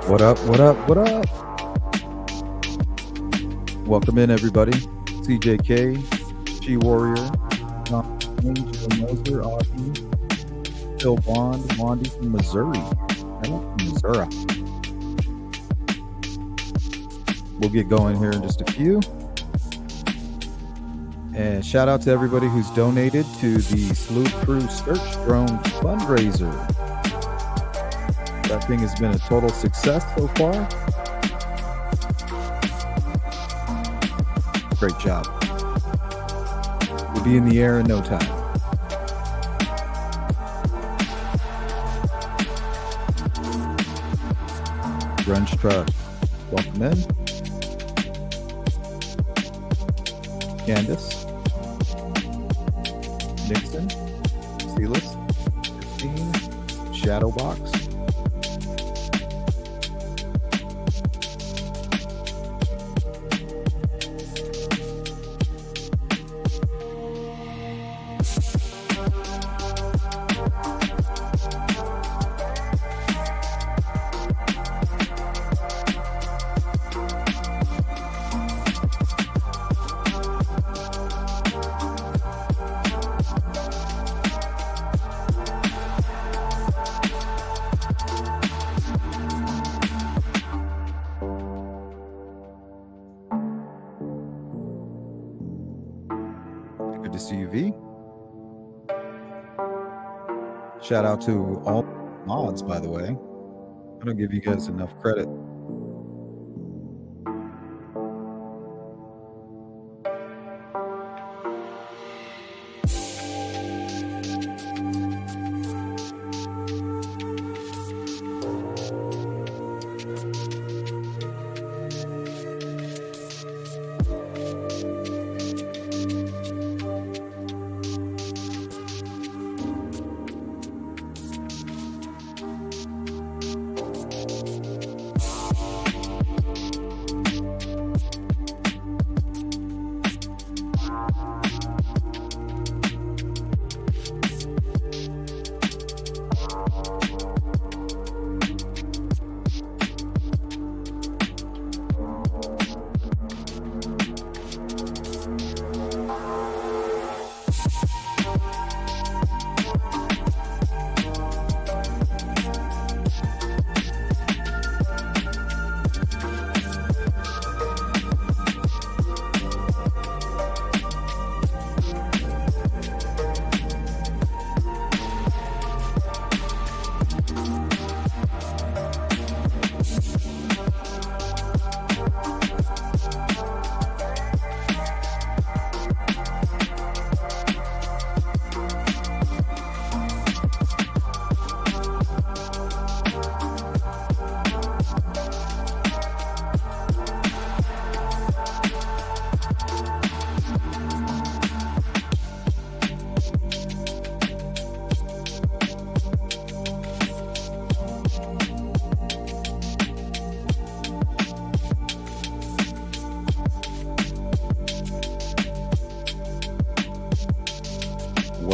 What up? What up? What up? Welcome in, everybody. CJK, She Warrior, John Joe Moser, Audie, Phil Bond, Wandy from Missouri. From Missouri. We'll get going here in just a few. And shout out to everybody who's donated to the Sleuth Crew Search Drone fundraiser. That thing has been a total success so far. Great job. We'll be in the air in no time. Grunge Trust, welcome in. Candace, Nixon, Silas, Christine, Shadowbox. Shout out to all mods, by the way. I don't give you guys enough credit.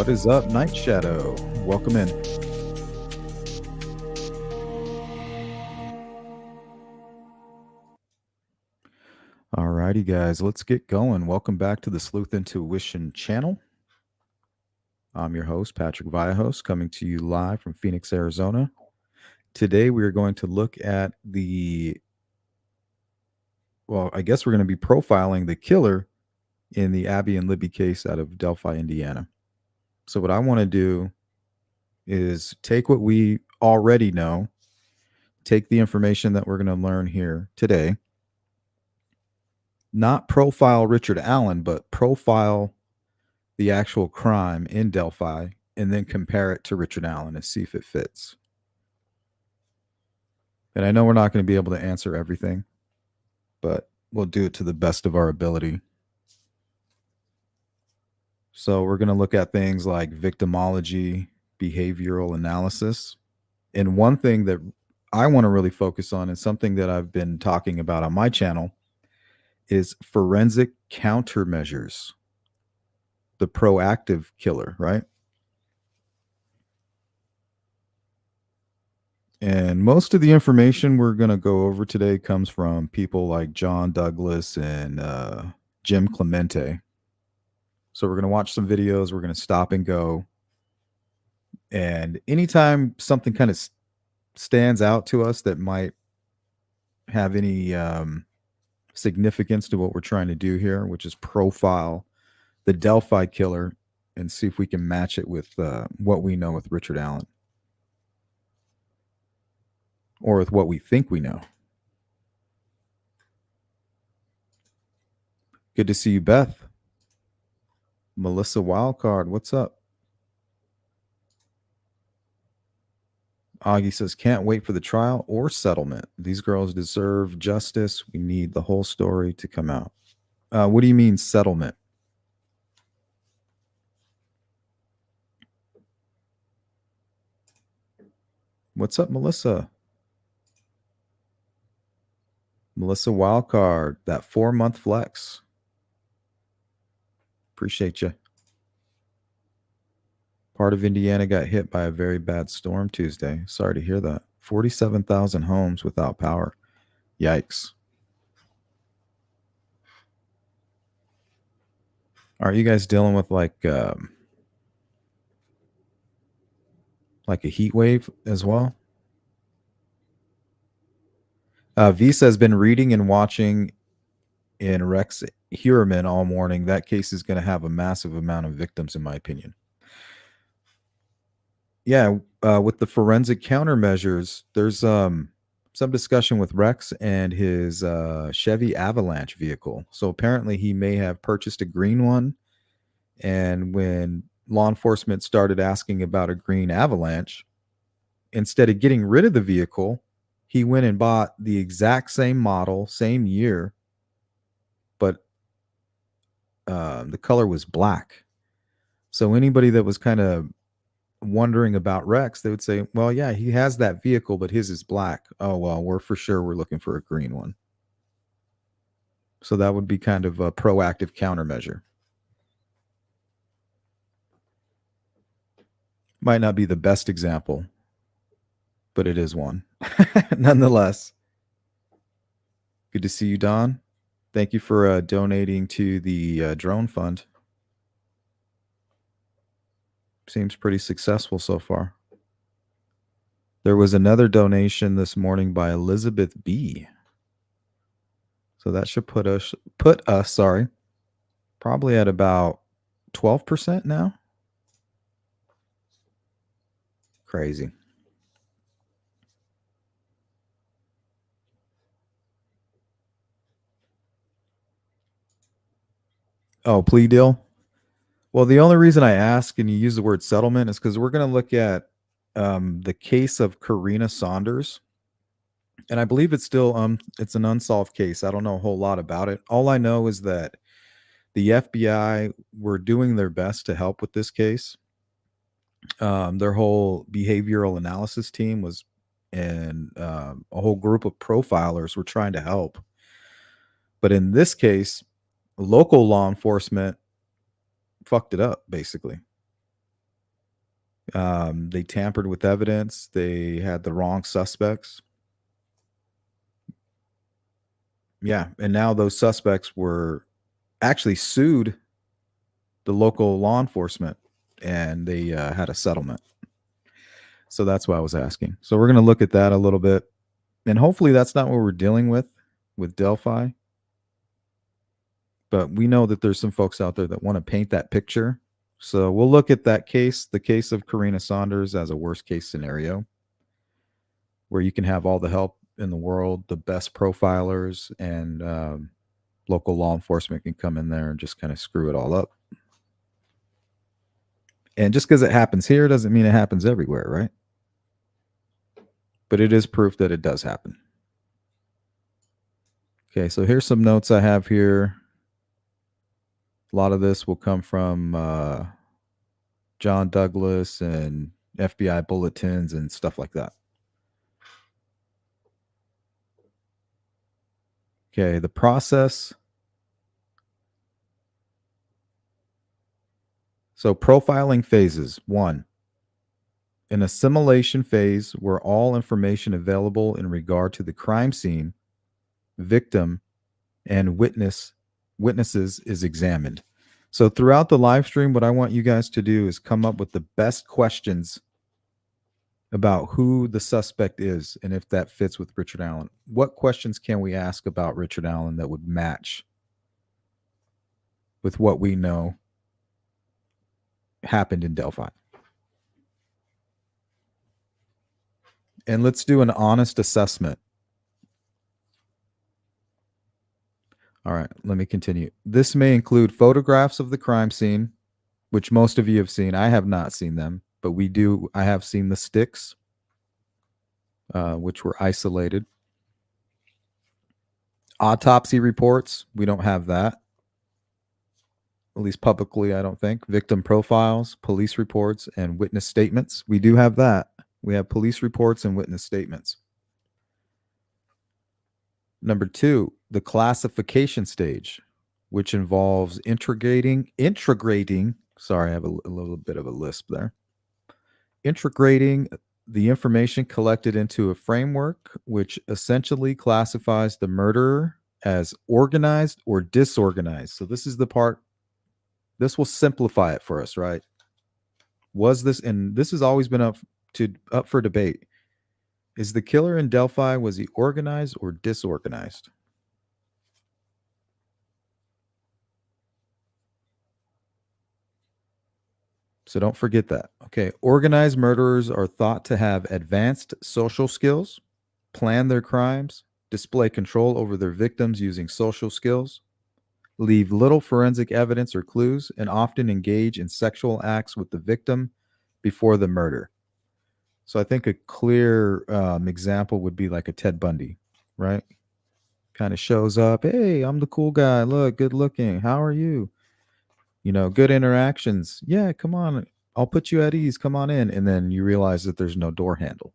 What is up, Night Shadow? Welcome in. Alrighty, guys, let's get going. Welcome back to the Sleuth Intuition channel. I'm your host, Patrick Vallejos, coming to you live from Phoenix, Arizona. Today, we are going to look at I guess we're going to be profiling the killer in the Abby and Libby case out of Delphi, Indiana. So what I want to do is take what we already know, take the information that we're going to learn here today, not profile Richard Allen, but profile the actual crime in Delphi, and then compare it to Richard Allen and see if it fits. And I know we're not going to be able to answer everything, but we'll do it to the best of our ability. So we're going to look at things like victimology, behavioral analysis. And one thing that I want to really focus on, and something that I've been talking about on my channel, is forensic countermeasures. The proactive killer, right? And most of the information we're going to go over today comes from people like John Douglas and Jim Clemente. So we're going to watch some videos, we're going to stop and go. And anytime something kind of stands out to us that might have any significance to what we're trying to do here, which is profile the Delphi killer and see if we can match it with what we know with Richard Allen or with what we think we know. Good to see you, Beth. Melissa Wildcard, what's up? Augie says, can't wait for the trial or settlement. These girls deserve justice. We need the whole story to come out. What do you mean settlement? What's up, Melissa? Melissa Wildcard, that 4-month flex. Appreciate you. Part of Indiana got hit by a very bad storm Tuesday. Sorry to hear that. 47,000 homes without power. Yikes. Are you guys dealing with like a heat wave as well? Visa has been reading and watching in Rex Heuermann all morning. That case is going to have a massive amount of victims, in my opinion. Yeah, with the forensic countermeasures, there's some discussion with Rex and his Chevy Avalanche vehicle. So apparently he may have purchased a green one, and when law enforcement started asking about a green Avalanche, instead of getting rid of the vehicle, he went and bought the exact same model, same year, but the color was black. So anybody that was kind of wondering about Rex, they would say, well, yeah, he has that vehicle, but his is black. Oh, well, we're looking for a green one. So that would be kind of a proactive countermeasure. Might not be the best example, but it is one. Nonetheless. Good to see you, Don. Thank you for donating to the drone fund. Seems pretty successful so far. There was another donation this morning by Elizabeth B. So that should put us probably at about 12% now. Crazy. Oh, plea deal? Well, the only reason I ask and you use the word settlement is because we're going to look at the case of Karina Saunders. And I believe it's still it's an unsolved case. I don't know a whole lot about it. All I know is that the FBI were doing their best to help with this case. Their whole behavioral analysis team was, and a whole group of profilers were trying to help. But in this case, local law enforcement fucked it up, basically. They tampered with evidence. They had the wrong suspects. Yeah, and now those suspects were actually sued the local law enforcement, and they had a settlement. So that's why I was asking. So we're going to look at that a little bit, and hopefully that's not what we're dealing with Delphi. But we know that there's some folks out there that want to paint that picture. So we'll look at that case, the case of Karina Saunders, as a worst case scenario, where you can have all the help in the world, the best profilers, and local law enforcement can come in there and just kind of screw it all up. And just because it happens here doesn't mean it happens everywhere, right? But it is proof that it does happen. Okay, so here's some notes I have here. A lot of this will come from John Douglas and FBI bulletins and stuff like that. Okay, the process. So profiling phases. 1, An assimilation phase where all information available in regard to the crime scene, victim, and witnesses is examined. So throughout the live stream, what I want you guys to do is come up with the best questions about who the suspect is and if that fits with Richard Allen. What questions can we ask about Richard Allen that would match with what we know happened in Delphi? And let's do an honest assessment. All right, let me continue. This may include photographs of the crime scene, which most of you have seen. I have not seen them, but we do. I have seen the sticks, which were isolated. Autopsy reports, we don't have that. At least publicly, I don't think. Victim profiles, police reports, and witness statements. We do have that. We have police reports and witness statements. Number 2, the classification stage, which involves integrating, sorry, I have a little bit of a lisp there. Integrating the information collected into a framework, which essentially classifies the murderer as organized or disorganized. So this is the part, this will simplify it for us, right? Was this, and this has always been up for debate. Is the killer in Delphi, was he organized or disorganized? So don't forget that. Okay, organized murderers are thought to have advanced social skills, plan their crimes, display control over their victims using social skills, leave little forensic evidence or clues, and often engage in sexual acts with the victim before the murder. So I think a clear example would be like a Ted Bundy, right? Kind of shows up, hey, I'm the cool guy. Look, good looking. How are you? You know, good interactions. Yeah, come on. I'll put you at ease. Come on in. And then you realize that there's no door handle.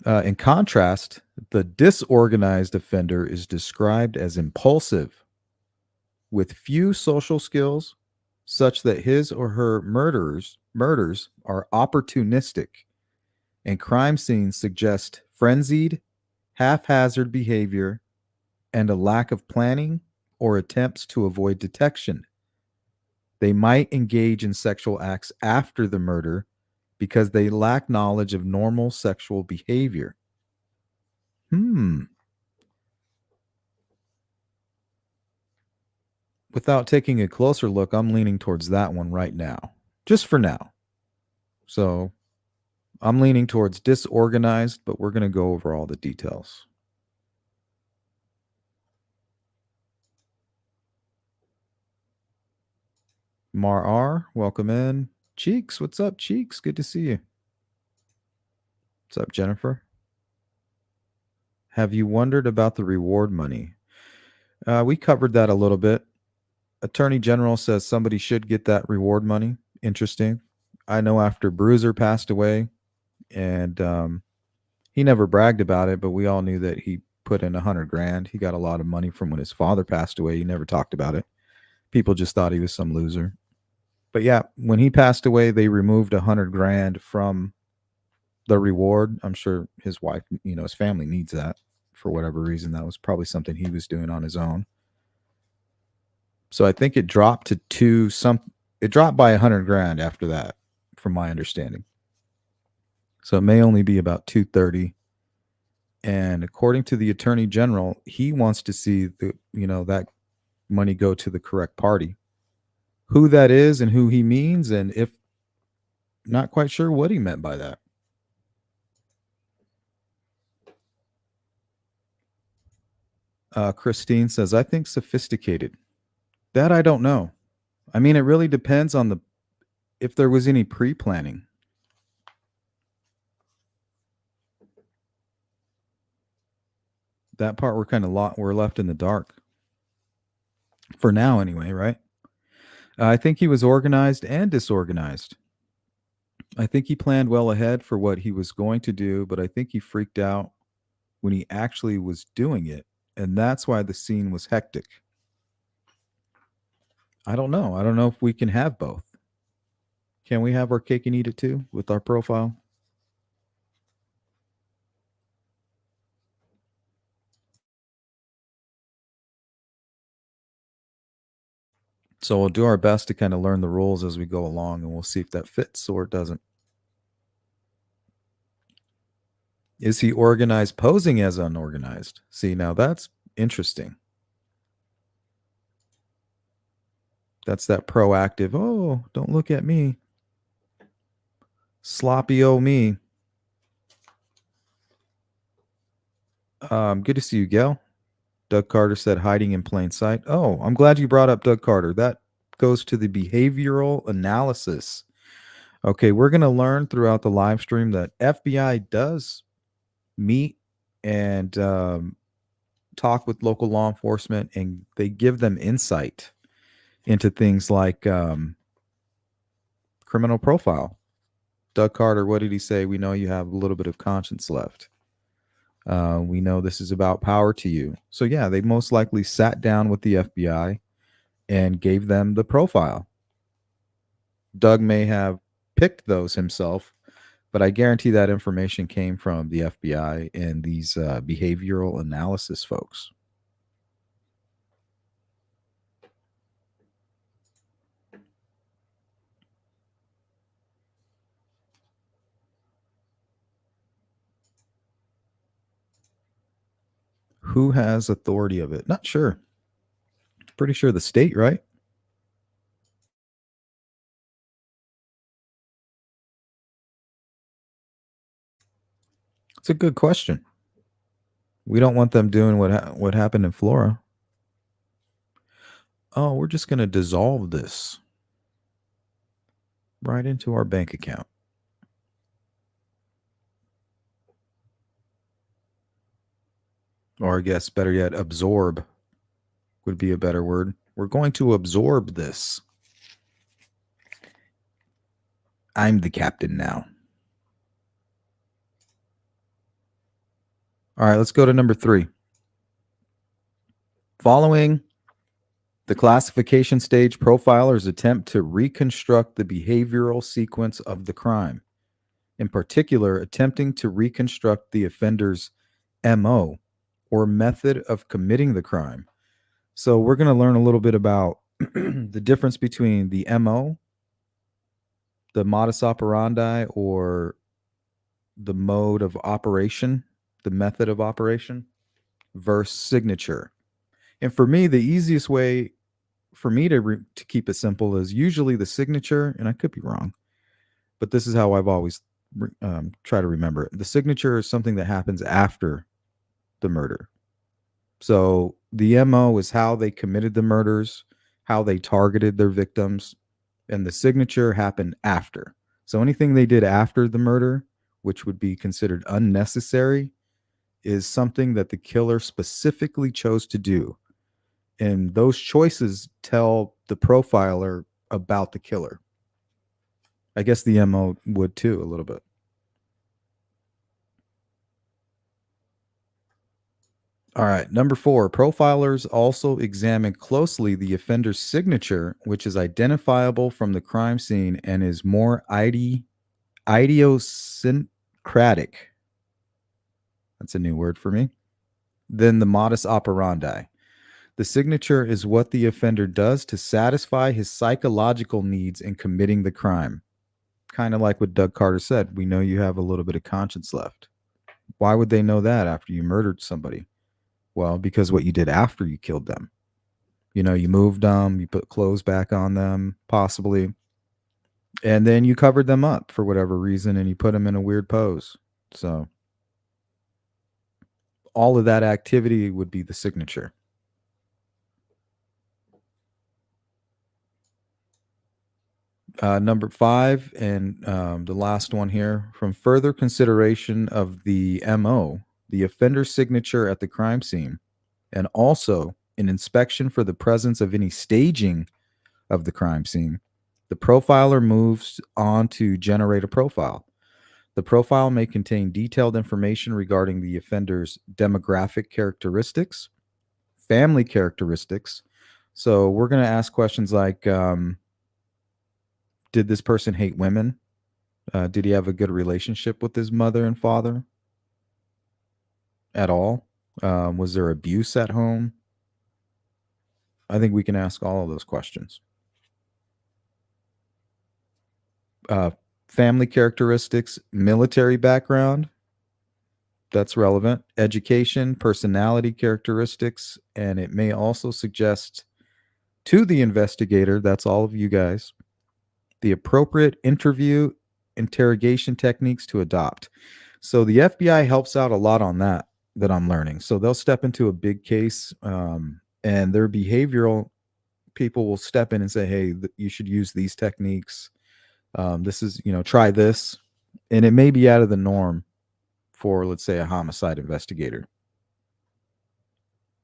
In contrast, the disorganized offender is described as impulsive, with few social skills, such that his or her murders are opportunistic, and crime scenes suggest frenzied, haphazard behavior and a lack of planning or attempts to avoid detection. They might engage in sexual acts after the murder because they lack knowledge of normal sexual behavior. Without taking a closer look, I'm leaning towards that one right now, just for now. So I'm leaning towards disorganized, but we're going to go over all the details. Mar R, welcome in. Cheeks, what's up, Cheeks? Good to see you. What's up, Jennifer? Have you wondered about the reward money? We covered that a little bit. Attorney General says somebody should get that reward money. Interesting. I know after Bruiser passed away, and he never bragged about it, but we all knew that he put in 100 grand. He got a lot of money from when his father passed away. He never talked about it. People just thought he was some loser. But yeah, when he passed away, they removed 100 grand from the reward. I'm sure his wife, his family needs that for whatever reason. That was probably something he was doing on his own. So I think it dropped to it dropped by 100 grand after that, from my understanding. So it may only be about 230. And according to the Attorney General, he wants to see that money go to the correct party. Who that is and who he means, and if not quite sure what he meant by that. Christine says, I think sophisticated. That I don't know. I mean, it really depends on if there was any pre-planning. That part we're left in the dark. For now, anyway, right? I think he was organized and disorganized. I think he planned well ahead for what he was going to do, but I think he freaked out when he actually was doing it. And that's why the scene was hectic. I don't know. I don't know if we can have both. Can we have our cake and eat it too with our profile? So we'll do our best to kind of learn the rules as we go along, and we'll see if that fits or it doesn't. Is he organized posing as unorganized? See, now that's interesting. That's that proactive, oh, don't look at me. Sloppy o me. Good to see you, Gail. Doug Carter said hiding in plain sight. Oh, I'm glad you brought up Doug Carter. That goes to the behavioral analysis. Okay, we're going to learn throughout the live stream that FBI does meet and talk with local law enforcement, and they give them insight into things like criminal profile. Doug Carter, what did he say? We know you have a little bit of conscience left. We know this is about power to you. So, yeah, they most likely sat down with the FBI and gave them the profile. Doug may have picked those himself, but I guarantee that information came from the FBI and these behavioral analysis folks. Who has authority of it? Not sure. Pretty sure the state, right? It's a good question. We don't want them doing what happened in Flora. Oh, we're just going to dissolve this right into our bank account. Or I guess better yet, absorb would be a better word. We're going to absorb this. I'm the captain now. All right, let's go to number 3. Following the classification stage, profilers attempt to reconstruct the behavioral sequence of the crime. In particular, attempting to reconstruct the offender's MO or method of committing the crime. So we're going to learn a little bit about the difference between the MO, the modus operandi, or the mode of operation, the method of operation, versus signature. And for me, the easiest way for me to keep it simple is usually the signature, and I could be wrong, but this is how I've always try to remember it. The signature is something that happens after the murder. So the MO is how they committed the murders, how they targeted their victims, and the signature happened after. So anything they did after the murder, which would be considered unnecessary, is something that the killer specifically chose to do. And those choices tell the profiler about the killer. I guess the MO would too, a little bit. All right. Number 4, profilers also examine closely the offender's signature, which is identifiable from the crime scene and is more idiosyncratic. That's a new word for me. Than the modus operandi. The signature is what the offender does to satisfy his psychological needs in committing the crime. Kind of like what Doug Carter said. We know you have a little bit of conscience left. Why would they know that after you murdered somebody? Well, because what you did after you killed them. You know, you moved them, you put clothes back on them, possibly, and then you covered them up for whatever reason and you put them in a weird pose. So all of that activity would be the signature. Number 5, and the last one here. From further consideration of the MO, the offender's signature at the crime scene, and also an inspection for the presence of any staging of the crime scene, the profiler moves on to generate a profile. The profile may contain detailed information regarding the offender's demographic characteristics, family characteristics, So we're going to ask questions like, did this person hate women? Did he have a good relationship with his mother and father at all? Was there abuse at home? I think we can ask all of those questions. Family characteristics, military background, that's relevant. Education, personality characteristics, and it may also suggest to the investigator, that's all of you guys, the appropriate interrogation techniques to adopt. So the FBI helps out a lot on that I'm learning. So they'll step into a big case, and their behavioral people will step in and say, hey, you should use these techniques. This is, try this. And it may be out of the norm for, let's say, a homicide investigator.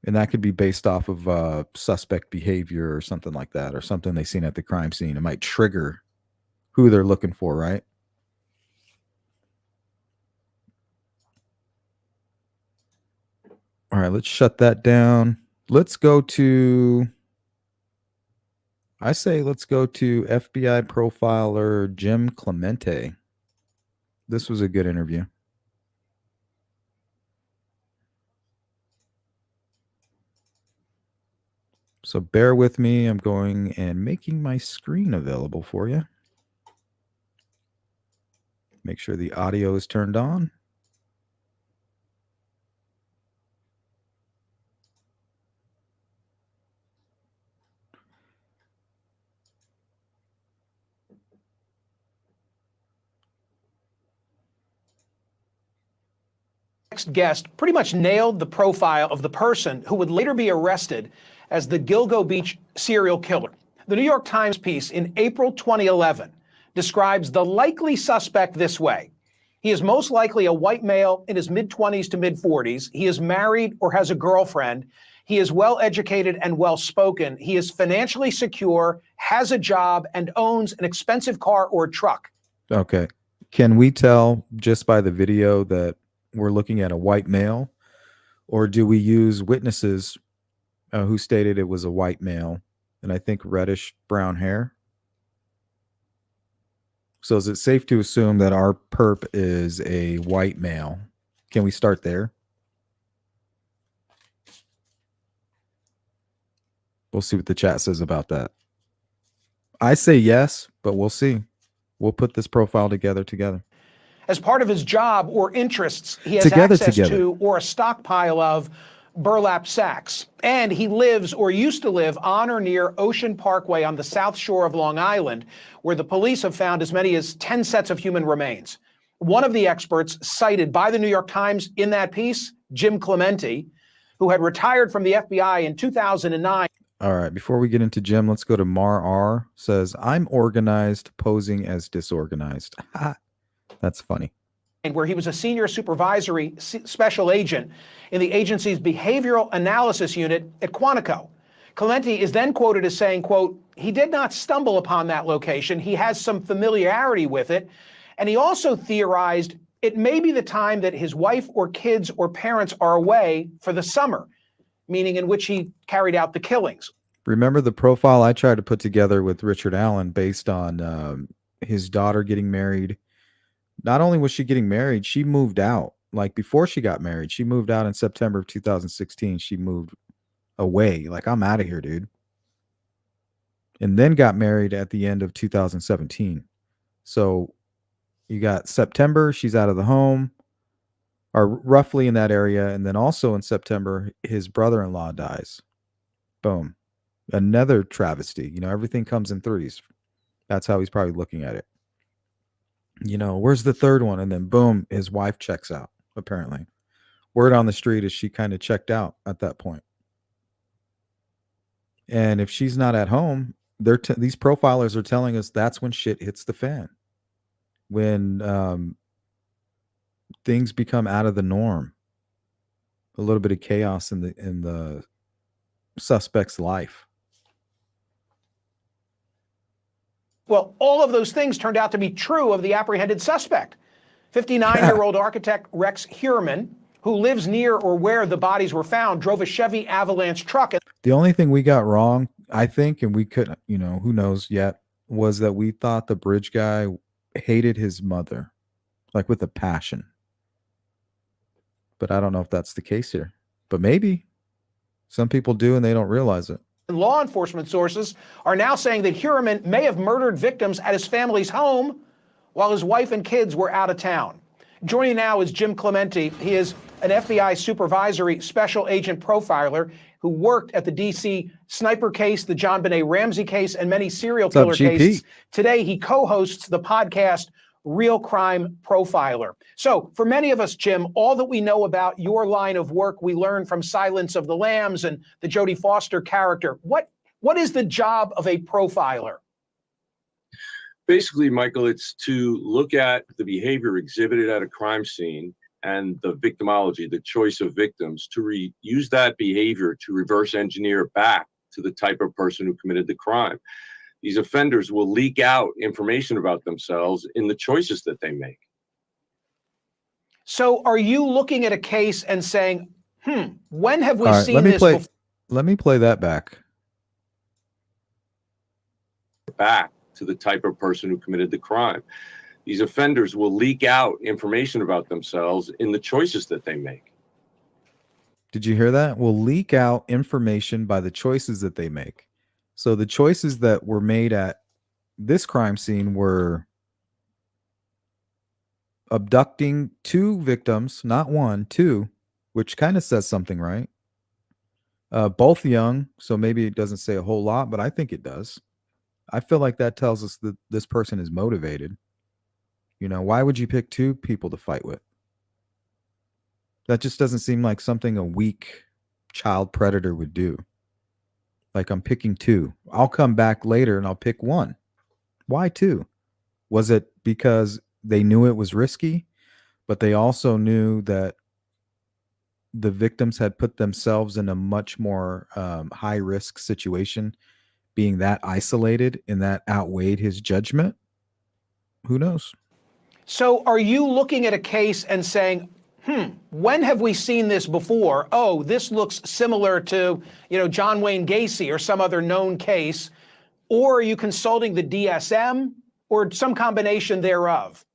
And that could be based off of suspect behavior or something like that, or something they've seen at the crime scene. It might trigger who they're looking for, right? All right, let's shut that down. Let's go to FBI profiler Jim Clemente. This was a good interview. So bear with me. I'm going and making my screen available for you. Make sure the audio is turned on. Next guest pretty much nailed the profile of the person who would later be arrested as the Gilgo Beach serial killer. The New York Times piece in April 2011 describes the likely suspect this way. He is most likely a white male in his mid-20s to mid-40s. He is married or has a girlfriend. He is well-educated and well-spoken. He is financially secure, has a job, and owns an expensive car or truck. Okay. Can we tell just by the video that we're looking at a white male, or do we use witnesses who stated it was a white male and I think reddish brown hair? So is it safe to assume that our perp is a white male? Can we start there? We'll see what the chat says about that. I say yes, but we'll see. We'll put this profile together. As part of his job or interests, he has access to or a stockpile of burlap sacks. And he lives or used to live on or near Ocean Parkway on the south shore of Long Island, where the police have found as many as 10 sets of human remains. One of the experts cited by the New York Times in that piece, Jim Clemente, who had retired from the FBI in 2009. All right, before we get into Jim, let's go to Mar R. Says, I'm organized, posing as disorganized. That's funny. Where he was a senior supervisory special agent in the agency's behavioral analysis unit at Quantico. Clemente is then quoted as saying, quote, he did not stumble upon that location. He has some familiarity with it. And he also theorized it may be the time that his wife or kids or parents are away for the summer, meaning in which he carried out the killings. Remember the profile I tried to put together with Richard Allen based on his daughter getting married. Not only was she getting married, she moved out. Like before she got married, she moved out in September of 2016. She moved away. Like, I'm out of here, dude. And then got married at the end of 2017. So you got September, she's out of the home, or roughly in that area. And then also in September, his brother-in-law dies. Boom. Another travesty. Everything comes in threes. That's how he's probably looking at it. Where's the third one? And then boom, his wife checks out, apparently. Word on the street is she kind of checked out at that point. And if she's not at home, these profilers are telling us that's when shit hits the fan. When things become out of the norm. A little bit of chaos in the suspect's life. Well, all of those things turned out to be true of the apprehended suspect. 59-year-old architect Rex Heuermann, who lives near or where the bodies were found, drove a Chevy Avalanche truck. The only thing we got wrong, I think, and we couldn't, who knows yet, was that we thought the bridge guy hated his mother, like with a passion. But I don't know if that's the case here. But maybe some people do and they don't realize it. Law enforcement sources are now saying that Heuermann may have murdered victims at his family's home while his wife and kids were out of town. Joining now is Jim Clemente. He is an FBI supervisory special agent profiler who worked at the D.C. sniper case, the John Benet Ramsey case, and many serial killer cases. Today, he co-hosts the podcast Real Crime Profiler. So for many of us, Jim, all that we know about your line of work, we learn from Silence of the Lambs and the Jodie Foster character. What is the job of a profiler? Basically, Michael, it's to look at the behavior exhibited at a crime scene and the victimology, the choice of victims, to use that behavior to reverse engineer back to the type of person who committed the crime. These offenders will leak out information about themselves in the choices that they make. So are you looking at a case and saying, when have we seen this before? Let me play that back. Back to the type of person who committed the crime. These offenders will leak out information about themselves in the choices that they make. Did you hear that? Will leak out information by the choices that they make. So the choices that were made at this crime scene were abducting 2 victims, not 1, 2, which kind of says something, right? Both young, so maybe it doesn't say a whole lot, but I think it does. I feel like that tells us that this person is motivated. Why would you pick 2 people to fight with? That just doesn't seem like something a weak child predator would do. Like, I'm picking 2. I'll come back later and I'll pick 1. Why 2? Was it because they knew it was risky, but they also knew that the victims had put themselves in a much more high-risk situation, being that isolated, and that outweighed his judgment? Who knows? So are you looking at a case and saying, when have we seen this before? Oh, this looks similar to, John Wayne Gacy or some other known case. Or are you consulting the DSM or some combination thereof?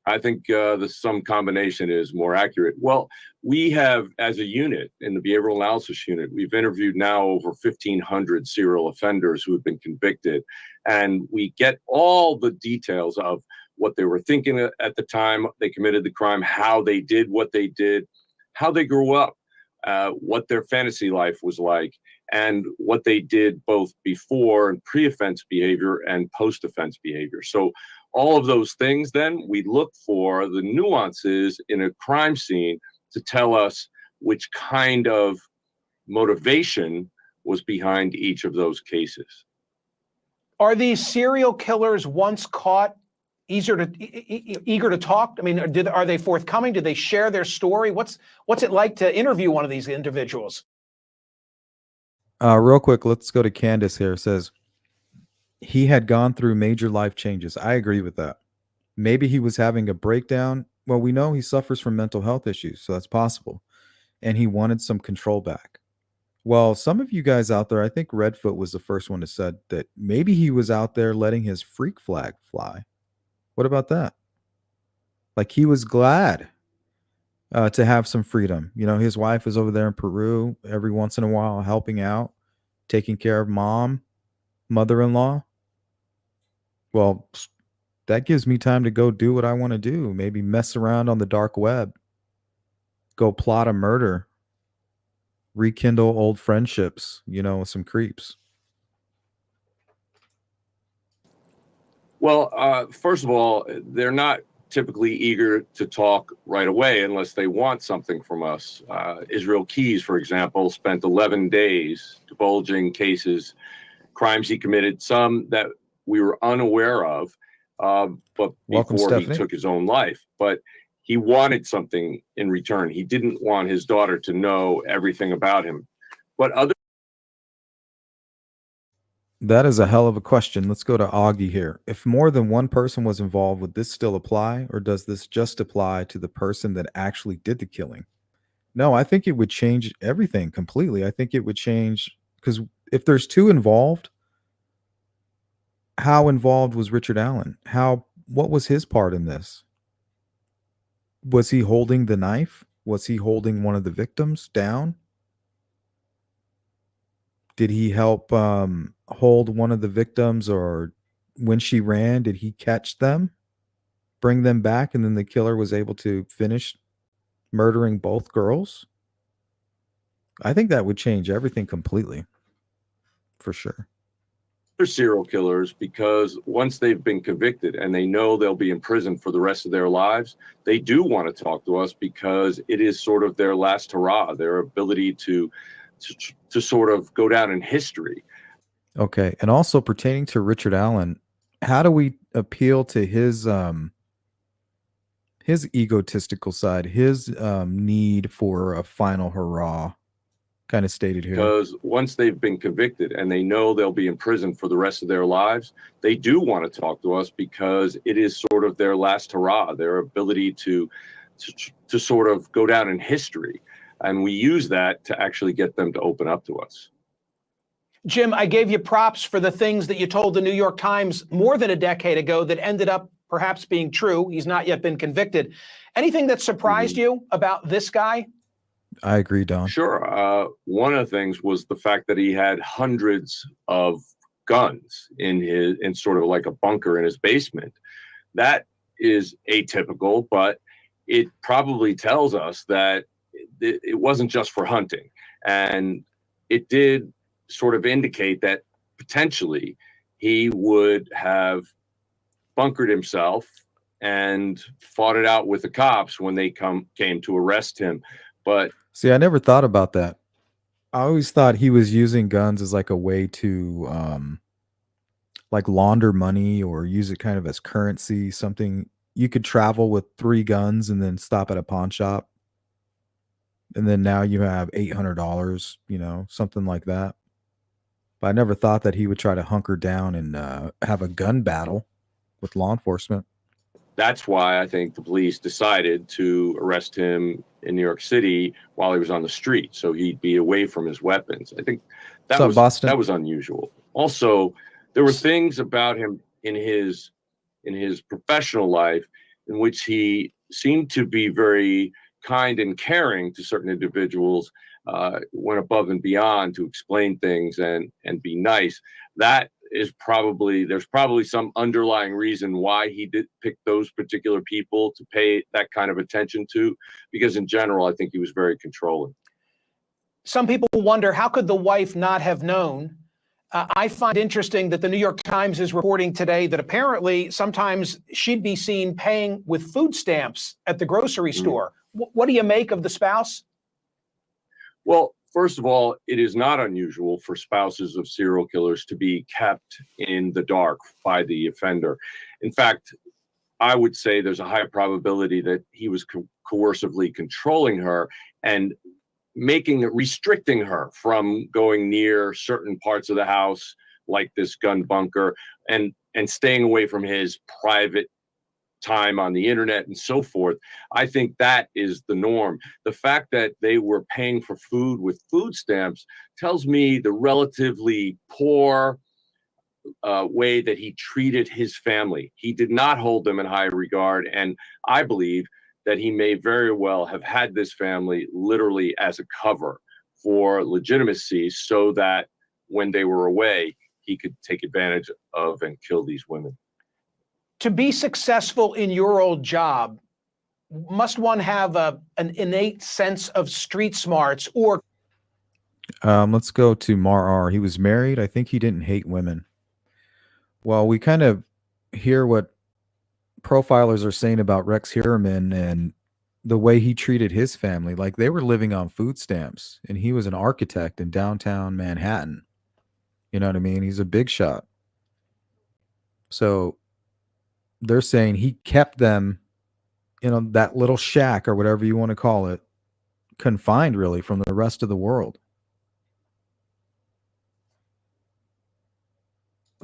I think some combination is more accurate. Well, we have, as a unit in the behavioral analysis unit, we've interviewed now over 1,500 serial offenders who have been convicted. And we get all the details of what they were thinking at the time they committed the crime, how they did what they did, how they grew up, what their fantasy life was like, and what they did both before and pre-offense behavior and post-offense behavior. So all of those things, then we look for the nuances in a crime scene to tell us which kind of motivation was behind each of those cases. Are these serial killers, once caught, eager to talk? I mean, are they forthcoming? Do they share their story? What's it like to interview one of these individuals? Real quick, let's go to Candace here. It says, he had gone through major life changes. I agree with that. Maybe he was having a breakdown. Well, we know he suffers from mental health issues, so that's possible. And he wanted some control back. Well, some of you guys out there, I think Redfoot was the first one to said that maybe he was out there letting his freak flag fly. What about that? Like, he was glad to have some freedom. His wife is over there in Peru every once in a while helping out, taking care of mother-in-law. Well, that gives me time to go do what I want to do. Maybe mess around on the dark web, go plot a murder, rekindle old friendships, some creeps. Well, first of all, they're not typically eager to talk right away unless they want something from us. Israel Keys, for example, spent 11 days divulging crimes he committed, some that we were unaware of, but before he took his own life. But he wanted something in return. He didn't want his daughter to know everything about him. But that is a hell of a question. Let's go to Augie here. If more than one person was involved, would this still apply, or does this just apply to the person that actually did the killing? No, I think it would change everything completely. I think it would change because if there's two involved, how involved was Richard Allen? What was his part in this? Was he holding the knife? Was he holding one of the victims down? Did he help hold one of the victims, or when she ran, did he catch them, bring them back, and then the killer was able to finish murdering both girls? I think that would change everything completely, for sure. They're serial killers because once they've been convicted and they know they'll be in prison for the rest of their lives, they do want to talk to us because it is sort of their last hurrah, their ability to sort of go down in history. Okay, and also pertaining to Richard Allen, how do we appeal to his egotistical side, his need for a final hurrah, kind of stated here? Because once they've been convicted and they know they'll be in prison for the rest of their lives, they do want to talk to us because it is sort of their last hurrah, their ability to sort of go down in history. And we use that to actually get them to open up to us. Jim, I gave you props for the things that you told the New York Times more than a decade ago that ended up perhaps being true. He's not yet been convicted. Anything that surprised you about this guy? I agree, Don. Sure. One of the things was the fact that he had hundreds of guns in sort of like a bunker in his basement. That is atypical, but it probably tells us that it wasn't just for hunting. And it did sort of indicate that potentially he would have bunkered himself and fought it out with the cops when they came to arrest him. But see, I never thought about that. I always thought he was using guns as like a way to like launder money or use it kind of as currency, something you could travel with 3 guns and then stop at a pawn shop. And then now you have $800, something like that. But I never thought that he would try to hunker down and have a gun battle with law enforcement. that's why I think the police decided to arrest him in New York City while he was on the street, so he'd be away from his weapons. I think that What's up, Boston? that was unusual. Also, there were things about him in his professional life in which he seemed to be very kind and caring to certain individuals, went above and beyond to explain things and be nice. That is there's probably some underlying reason why he did pick those particular people to pay that kind of attention to, because in general, I think he was very controlling. Some people wonder, how could the wife not have known? I find interesting that the New York Times is reporting today that apparently sometimes she'd be seen paying with food stamps at the grocery store. What do you make of the spouse? Well, first of all, it is not unusual for spouses of serial killers to be kept in the dark by the offender. In fact, I would say there's a high probability that he was coercively controlling her and restricting her from going near certain parts of the house, like this gun bunker, and staying away from his private time on the internet and so forth. I think that is the norm. The fact that they were paying for food with food stamps tells me the relatively poor way that he treated his family. He did not hold them in high regard, and I believe that he may very well have had this family literally as a cover for legitimacy, so that when they were away, he could take advantage of and kill these women. To be successful in your old job, must one have an innate sense of street smarts? Or let's go to Mar R. He was married. I think he didn't hate women. Well, we kind of hear what profilers are saying about Rex Heuermann and the way he treated his family. Like they were living on food stamps, and he was an architect in downtown Manhattan. You know what I mean? He's a big shot. So they're saying he kept them in that little shack or whatever you want to call it, confined really from the rest of the world.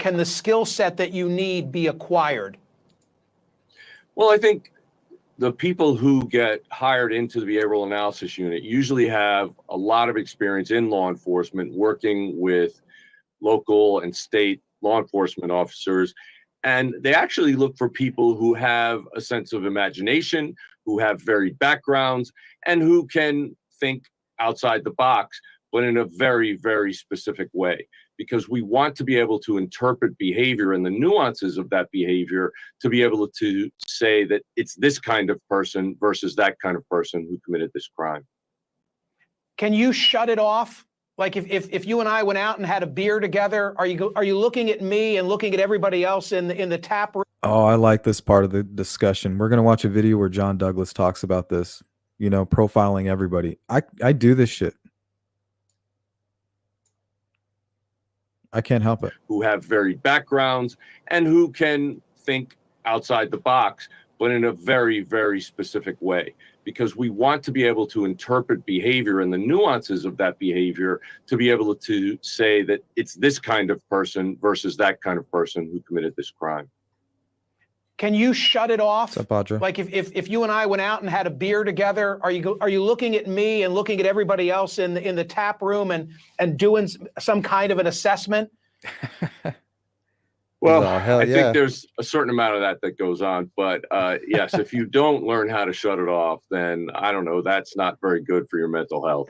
can the skill set that you need be acquired? Well, I think the people who get hired into the behavioral analysis unit usually have a lot of experience in law enforcement, working with local and state law enforcement officers. And they actually look for people who have a sense of imagination, who have varied backgrounds, and who can think outside the box, but in a very, very specific way. Because we want to be able to interpret behavior and the nuances of that behavior to be able to say that it's this kind of person versus that kind of person who committed this crime. Can you shut it off? Like if you and I went out and had a beer together, are you looking at me and looking at everybody else in the tap room? Oh, I like this part of the discussion. We're going to watch a video where John Douglas talks about this, profiling everybody. I do this shit. I can't help it. Who have varied backgrounds and who can think outside the box, but in a very, very specific way. Because we want to be able to interpret behavior and the nuances of that behavior to be able to say that it's this kind of person versus that kind of person who committed this crime. Can you shut it off? What's up, Audra? Like if you and I went out and had a beer together, are you looking at me and looking at everybody else in the tap room and doing some kind of an assessment? Well, I think there's a certain amount of that goes on, but yes, if you don't learn how to shut it off, then I don't know, that's not very good for your mental health.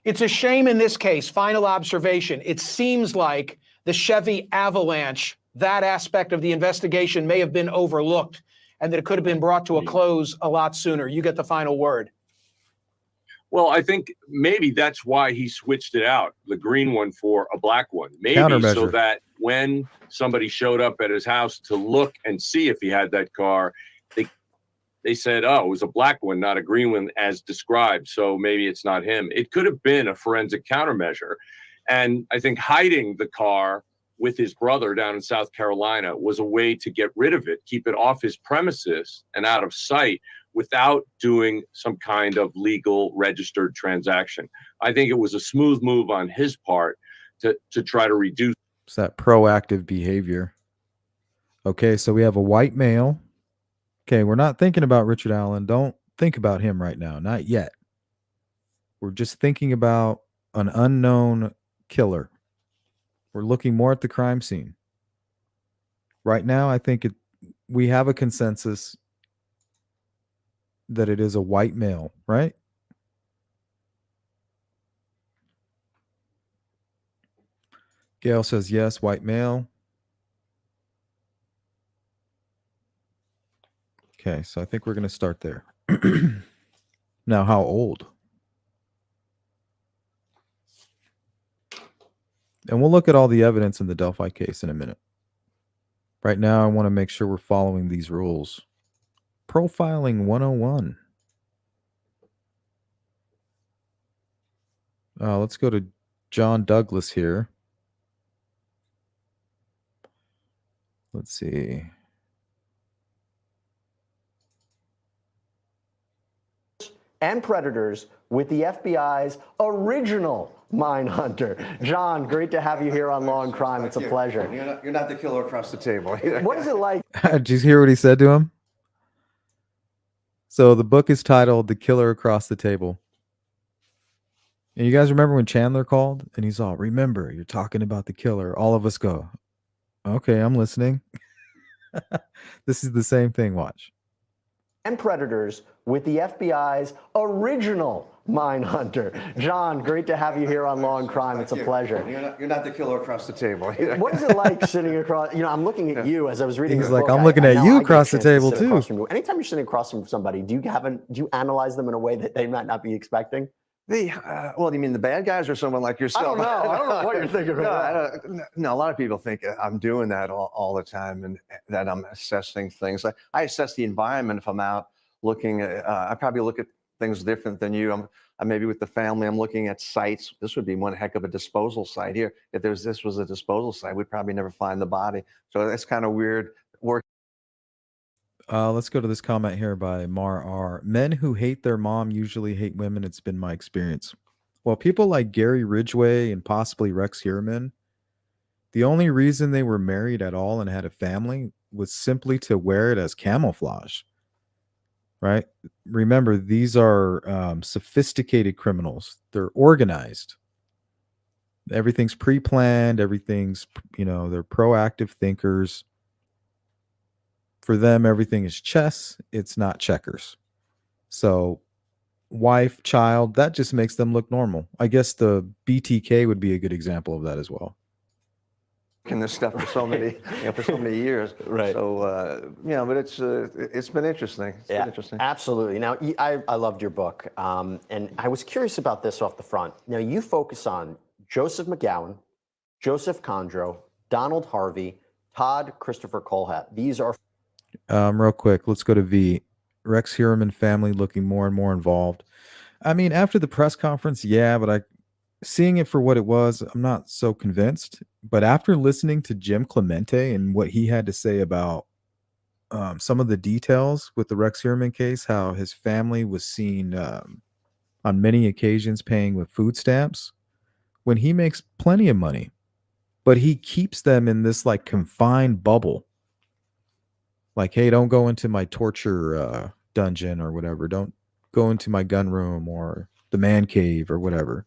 It's a shame in this case. Final observation. It seems like the Chevy Avalanche, that aspect of the investigation may have been overlooked and that it could have been brought to a close a lot sooner. You get the final word. Well, I think maybe that's why he switched it out, the green one for a black one. Maybe so that when somebody showed up at his house to look and see if he had that car, they said, oh, it was a black one, not a green one as described. So maybe it's not him. It could have been a forensic countermeasure. And I think hiding the car with his brother down in South Carolina was a way to get rid of it, keep it off his premises and out of sight without doing some kind of legal registered transaction. I think it was a smooth move on his part to try to reduce. It's that proactive behavior. Okay, so we have a white male. Okay, we're not thinking about Richard Allen. Don't think about him right now. Not yet. We're just thinking about an unknown killer. We're looking more at the crime scene. Right now, I think we have a consensus that it is a white male, right? Gail says yes, white male. Okay, so I think we're going to start there. Now, how old? And we'll look at all the evidence in the Delphi case in a minute. Right now, I want to make sure we're following these rules. Profiling 101. Let's go to John Douglas here. Let's see. And predators with the FBI's original Mindhunter. John, great to have you here on Law and Crime. It's a pleasure. You're not the killer across the table. What is it like? Did you hear what he said to him? So the book is titled The Killer Across the Table. And you guys remember when Chandler called and he's all, remember, you're talking about the killer. All of us go, okay, I'm listening. This is the same thing. Watch. And predators with the FBI's original Mindhunter. John, great to have you here on Law and Crime. It's a pleasure. You're not the killer across the table. What is it like sitting across? I'm looking at you as I was reading. He's your like, book. I'm looking at you across the table too. Anytime you're sitting across from somebody, do you analyze them in a way that they might not be expecting? Well, you mean the bad guys or someone like yourself? I don't know what you're thinking about. No, a lot of people think I'm doing that all the time and that I'm assessing things. I assess the environment if I'm out looking at, I probably look at things different than you. I'm maybe with the family, I'm looking at sites. This would be one heck of a disposal site here. If this was a disposal site, we'd probably never find the body. So it's kind of weird work. Let's go to this comment here by Mar R. Men who hate their mom usually hate women. It's been my experience. Well, people like Gary Ridgway and possibly Rex Heuermann, the only reason they were married at all and had a family was simply to wear it as camouflage. right? Remember, these are sophisticated criminals. They're organized. Everything's pre-planned. Everything's, they're proactive thinkers. For them, everything is chess. It's not checkers. So wife, child, that just makes them look normal. I guess the BTK would be a good example of that as well. In this stuff for so many, for so many years. Right. So, but it's been interesting. It's been interesting. Absolutely. Now, I loved your book, and I was curious about this off the front. Now, you focus on Joseph McGowan, Joseph Condro, Donald Harvey, Todd Christopher Colehep. These are real quick. Let's go to V. Rex Heuermann family looking more and more involved. I mean, after the press conference, yeah, but seeing it for what it was, I'm not so convinced. But after listening to Jim Clemente and what he had to say about some of the details with the Rex Heuermann case, how his family was seen on many occasions paying with food stamps when he makes plenty of money, but he keeps them in this like confined bubble. Like, hey, don't go into my torture dungeon or whatever. Don't go into my gun room or the man cave or whatever.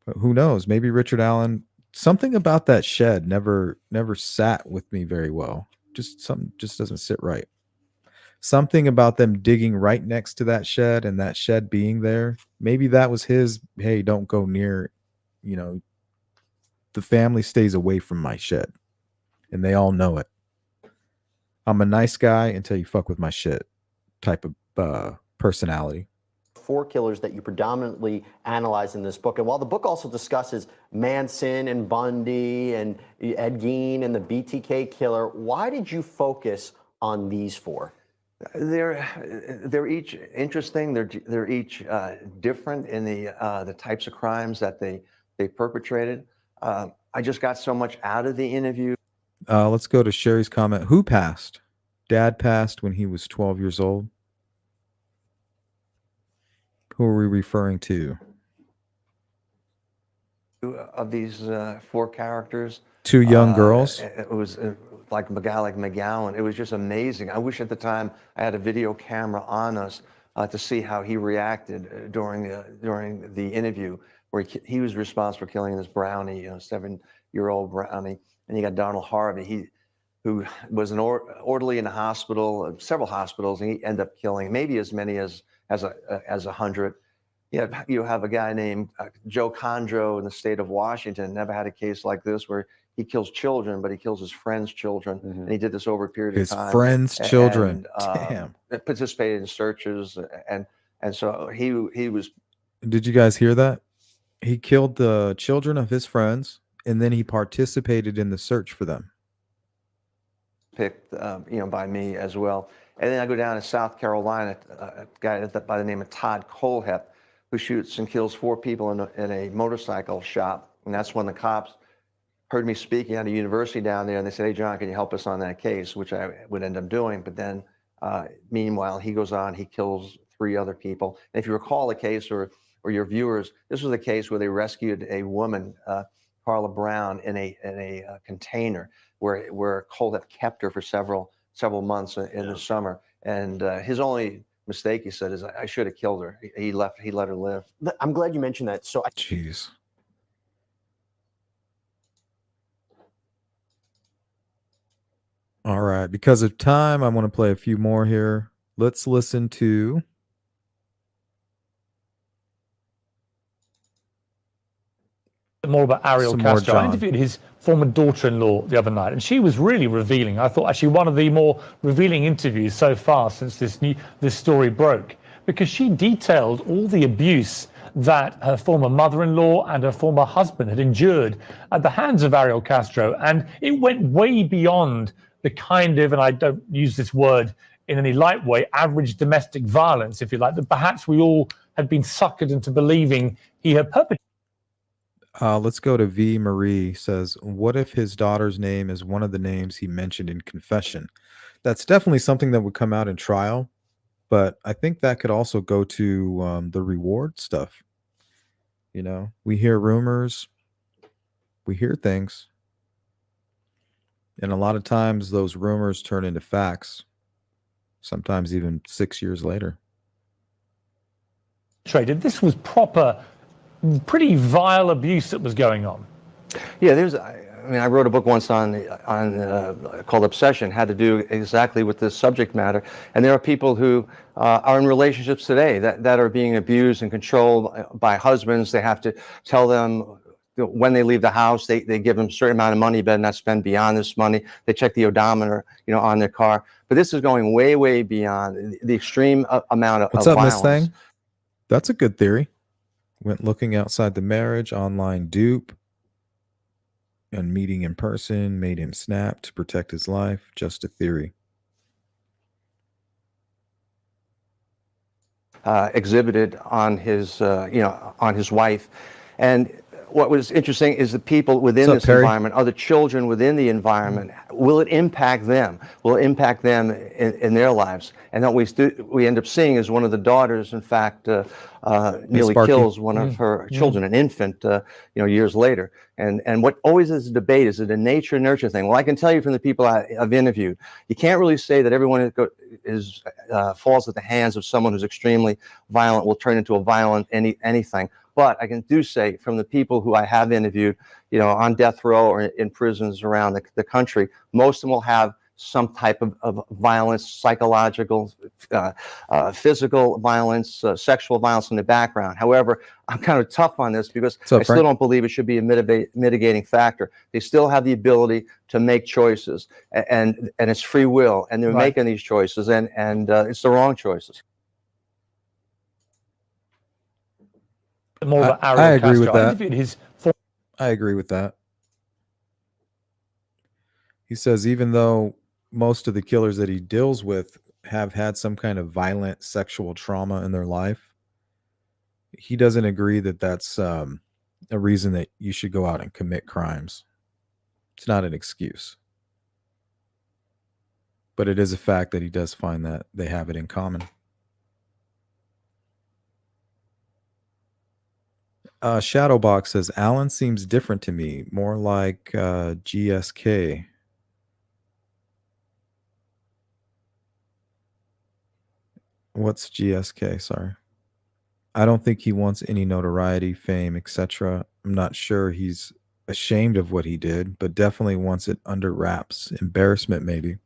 But who knows? Maybe Richard Allen. Something about that shed never sat with me very well. Something just doesn't sit right. Something about them digging right next to that shed and that shed being there. Maybe that was his. Hey, don't go near. The family stays away from my shed, and they all know it. I'm a nice guy until you fuck with my shit type of personality. 4 killers that you predominantly analyze in this book. And while the book also discusses Manson and Bundy and Ed Gein and the BTK killer, why did you focus on these 4? They're each interesting. They're each different in the types of crimes that they perpetrated. I just got so much out of the interview. Let's go to Sherry's comment. Who passed? Dad passed when he was 12 years old. Who are we referring to? Of these 4 characters. 2 young girls. It was like McGowan. It was just amazing. I wish at the time I had a video camera on us to see how he reacted during the interview, where he was responsible for killing this brownie, 7-year-old brownie. And you got Donald Harvey, who was an orderly in a hospital, several hospitals, and he ended up killing maybe as many as 100. You have a guy named Joe Condro in the state of Washington, never had a case like this where he kills children, but he kills his friends' children. And he did this over a period of time. His friends' children. Damn. Participated in searches. And so he was. Did you guys hear that? He killed the children of his friends, and then he participated in the search for them. Picked, by me as well. And then I go down to South Carolina, a guy by the name of Todd Colehep, who shoots and kills 4 people in a motorcycle shop. And that's when the cops heard me speaking at a university down there, and they said, "Hey, John, can you help us on that case?" Which I would end up doing. But then, meanwhile, he goes on, he kills 3 other people. And if you recall the case, or your viewers, this was a case where they rescued a woman, Carla Brown, in a container where Colehep kept her for several months in the summer. And his only mistake, he said, is I should have killed her. He let her live. I'm glad you mentioned that. So Jeez. All right. Because of time, I want to play a few more here. Let's listen to. More about Ariel Castro. I interviewed his former daughter-in-law the other night, and she was really revealing. I thought actually one of the more revealing interviews so far since this story broke, because she detailed all the abuse that her former mother-in-law and her former husband had endured at the hands of Ariel Castro, and it went way beyond the kind of, and I don't use this word in any light way, average domestic violence, if you like, that perhaps we all had been suckered into believing he had perpetrated. Let's go to V. Marie says, what if his daughter's name is one of the names he mentioned in confession? That's definitely something that would come out in trial, but I think that could also go to the reward stuff. We hear rumors, we hear things, and a lot of times those rumors turn into facts. sometimes even 6 years later. This was proper, pretty vile abuse that was going on. Yeah, I wrote a book once on called Obsession, had to do exactly with this subject matter. And there are people who are in relationships today that are being abused and controlled by husbands. They have to tell them when they leave the house, they give them a certain amount of money, you better not spend beyond this money. They check the odometer, on their car. But this is going way, way beyond the extreme amount of What's up, violence. Miss Thing? That's a good theory. Went looking outside the marriage, online dupe, and meeting in person, made him snap to protect his life. Just a theory. Exhibited on his, on his wife. And what was interesting is the people within this environment, other children within the environment, will it impact them? Will it impact them in their lives? And what we end up seeing is one of the daughters, in fact, nearly kills one of her children, an infant, years later. And what always is a debate, is it a nature nurture thing? Well, I can tell you from the people I've interviewed, you can't really say that everyone falls at the hands of someone who's extremely violent will turn into a violent anything. But I can do say from the people who I have interviewed, on death row or in prisons around the country, most of them will have some type of violence, psychological, physical violence, sexual violence in the background. However, I'm kind of tough on this because I still don't believe it should be a mitigating factor. They still have the ability to make choices, and it's free will, and they're making these choices, and it's the wrong choices. More of I agree with that. I agree with that. He says even though most of the killers that he deals with have had some kind of violent sexual trauma in their life, he doesn't agree that that's a reason that you should go out and commit crimes. It's not an excuse. But it is a fact that he does find that they have it in common. Shadowbox says, Alan seems different to me, more like GSK. What's GSK? Sorry. I don't think he wants any notoriety, fame, etc. I'm not sure he's ashamed of what he did, but definitely wants it under wraps. Embarrassment, maybe.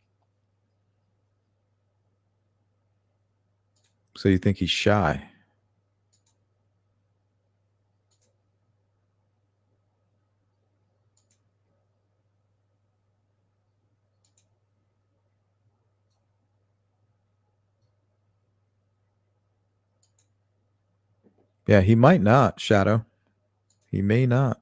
So you think he's shy? Yeah, he might not, Shadow. He may not.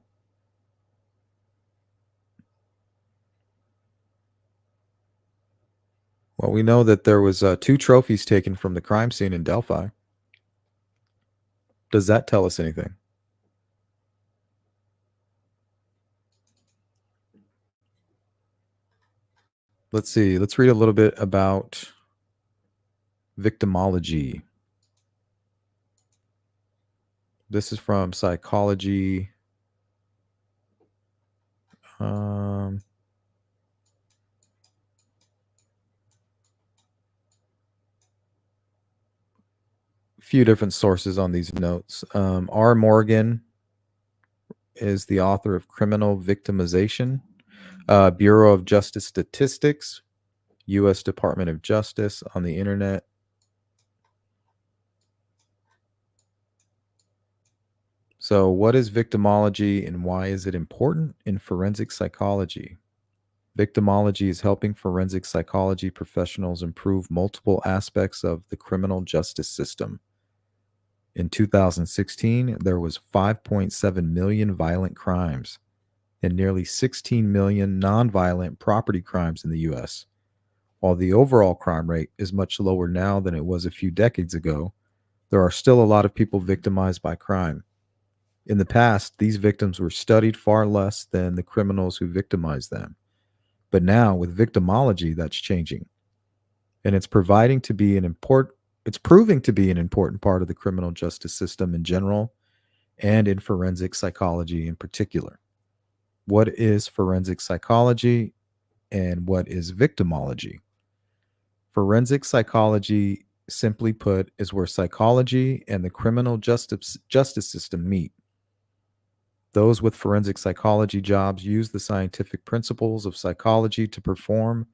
Well, we know that there was 2 trophies taken from the crime scene in Delphi. Does that tell us anything? Let's see. Let's read a little bit about victimology. This is from Psychology. Few different sources on these notes. R. Morgan is the author of Criminal Victimization, Bureau of Justice Statistics, U.S. Department of Justice on the internet. So what is victimology and why is it important in forensic psychology? Victimology is helping forensic psychology professionals improve multiple aspects of the criminal justice system. In 2016, there was 5.7 million violent crimes and nearly 16 million nonviolent property crimes in the U.S. While the overall crime rate is much lower now than it was a few decades ago, there are still a lot of people victimized by crime. In the past, these victims were studied far less than the criminals who victimized them. But now, with victimology, that's changing. And it's proving to be an important part of the criminal justice system in general and in forensic psychology in particular. What is forensic psychology and what is victimology? Forensic psychology, simply put, is where psychology and the criminal justice system meet. Those with forensic psychology jobs use the scientific principles of psychology to perform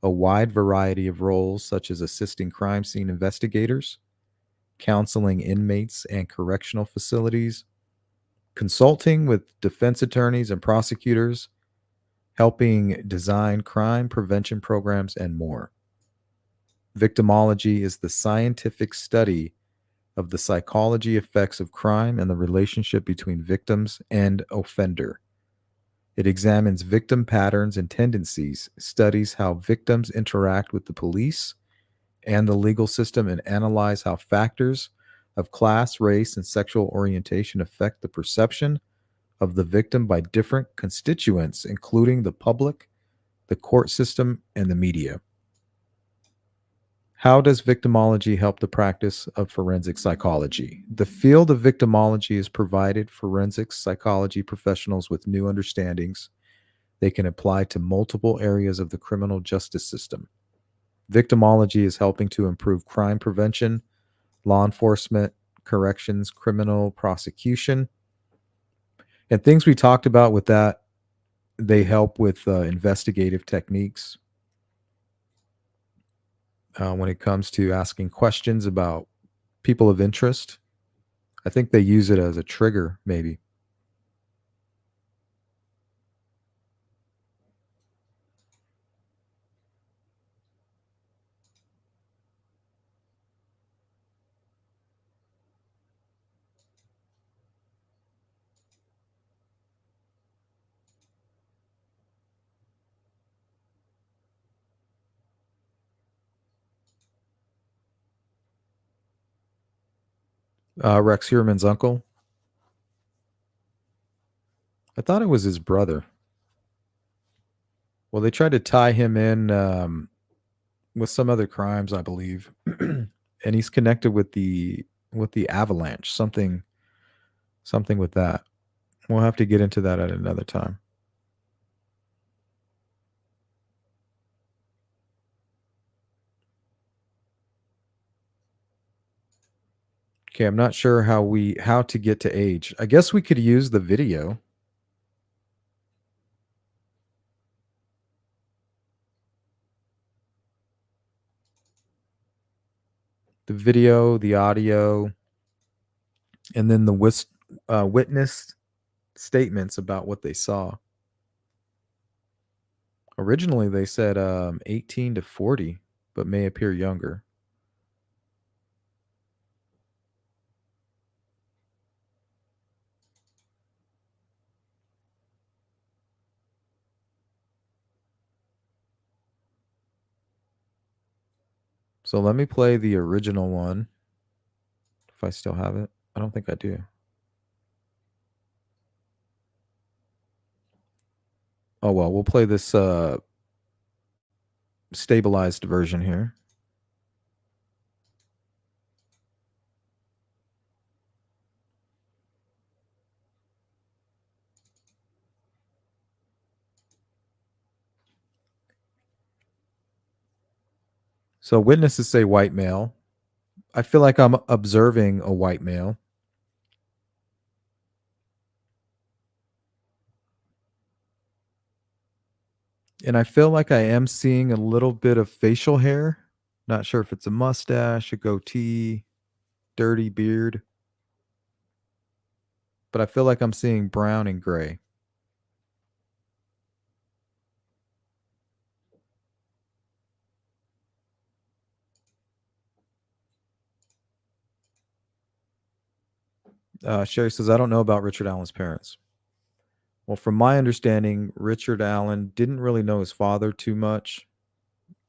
a wide variety of roles, such as assisting crime scene investigators, counseling inmates and correctional facilities, consulting with defense attorneys and prosecutors, helping design crime prevention programs, and more. Victimology is the scientific study of the psychology effects of crime and the relationship between victims and offender. It examines victim patterns and tendencies, studies how victims interact with the police and the legal system, and analyze how factors of class, race, and sexual orientation affect the perception of the victim by different constituents, including the public, the court system, and the media. How does victimology help the practice of forensic psychology? The field of victimology has provided forensic psychology professionals with new understandings they can apply to multiple areas of the criminal justice system. Victimology is helping to improve crime prevention, law enforcement, corrections, criminal prosecution, and things we talked about with that. They help with investigative techniques. When it comes to asking questions about people of interest, I think they use it as a trigger, maybe. Rex Heuermann's uncle. I thought it was his brother. Well, they tried to tie him in with some other crimes, I believe, and he's connected with the avalanche. Something with that. We'll have to get into that at another time. Okay, I'm not sure how to get to age. I guess we could use the video. The video, the audio, and then the witness statements about what they saw. Originally, they said 18 to 40, but may appear younger. So let me play the original one, if I still have it. I don't think I do. Oh, well, we'll play this stabilized version here. So witnesses say white male. I feel like I'm observing a white male. And I feel like I am seeing a little bit of facial hair. Not sure if it's a mustache, a goatee, dirty beard. But I feel like I'm seeing brown and gray. Sherry says, I don't know about Richard Allen's parents. Well, from my understanding, Richard Allen didn't really know his father too much.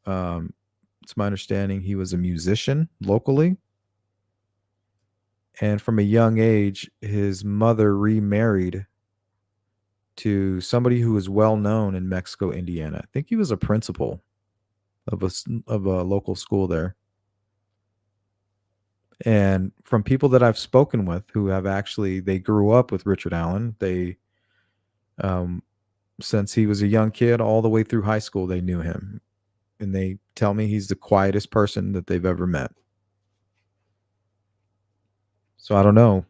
It's my understanding he was a musician locally. And from a young age, his mother remarried to somebody who was well known in Mexico, Indiana. I think he was a principal of a local school there. And from people that I've spoken with who have they grew up with Richard Allen. They, since he was a young kid, all the way through high school, they knew him. and they tell me he's the quietest person that they've ever met. So I don't know.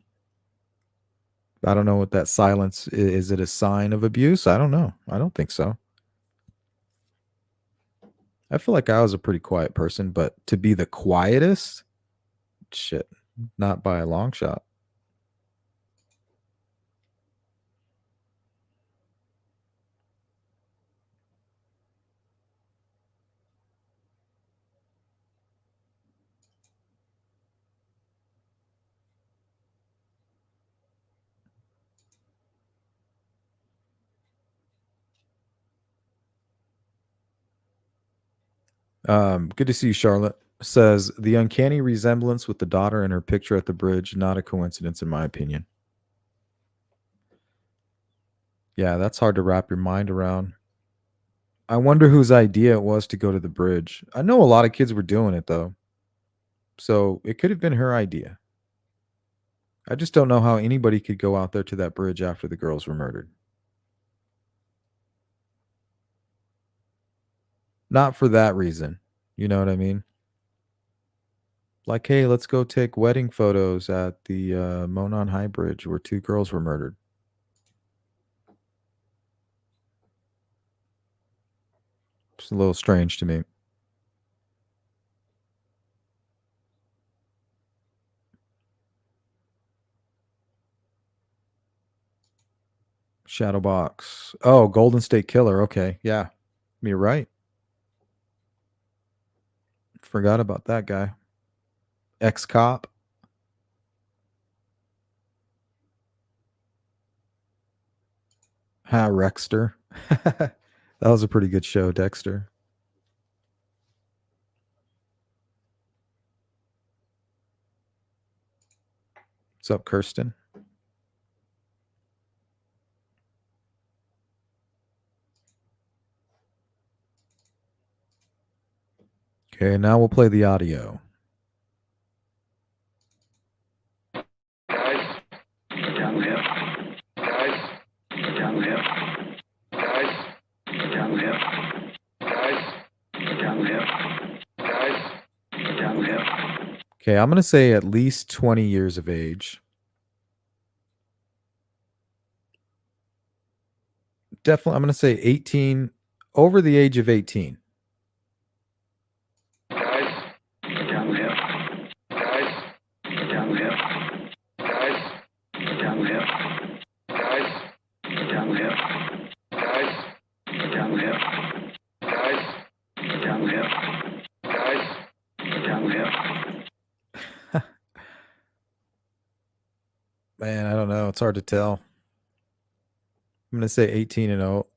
I don't know what that silence is. It a sign of abuse? I don't know. I don't think so. I feel like I was a pretty quiet person, but to be the quietest, shit, not by a long shot. Good to see you, Charlotte. Says the uncanny resemblance with the daughter and her picture at the bridge, not a coincidence in my opinion. Yeah, that's hard to wrap your mind around. I wonder whose idea it was to go to the bridge. I know a lot of kids were doing it though. So it could have been her idea. I just don't know how anybody could go out there to that bridge after the girls were murdered. Not for that reason. You know what I mean? Like, hey, let's go take wedding photos at the Monon High Bridge where 2 girls were murdered. It's a little strange to me. Shadowbox. Oh, Golden State Killer. Okay. Yeah. You're right. Forgot about that guy. Ex-cop. Rexter. That was a pretty good show, Dexter. What's up, Kirsten? Okay, now we'll play the audio. Guys, down left. Guys, down left. Guys, down left. Guys, down left. Guys, down left. Okay, I'm going to say at least 20 years of age. Definitely, I'm going to say 18, over the age of 18. Guys, down left. Guys, down left. Guys, down left. Guys, down left. Guys, down left. Guys, down left. Guys, down left. Man, I don't know. It's hard to tell. I'm going to say 18 and 0.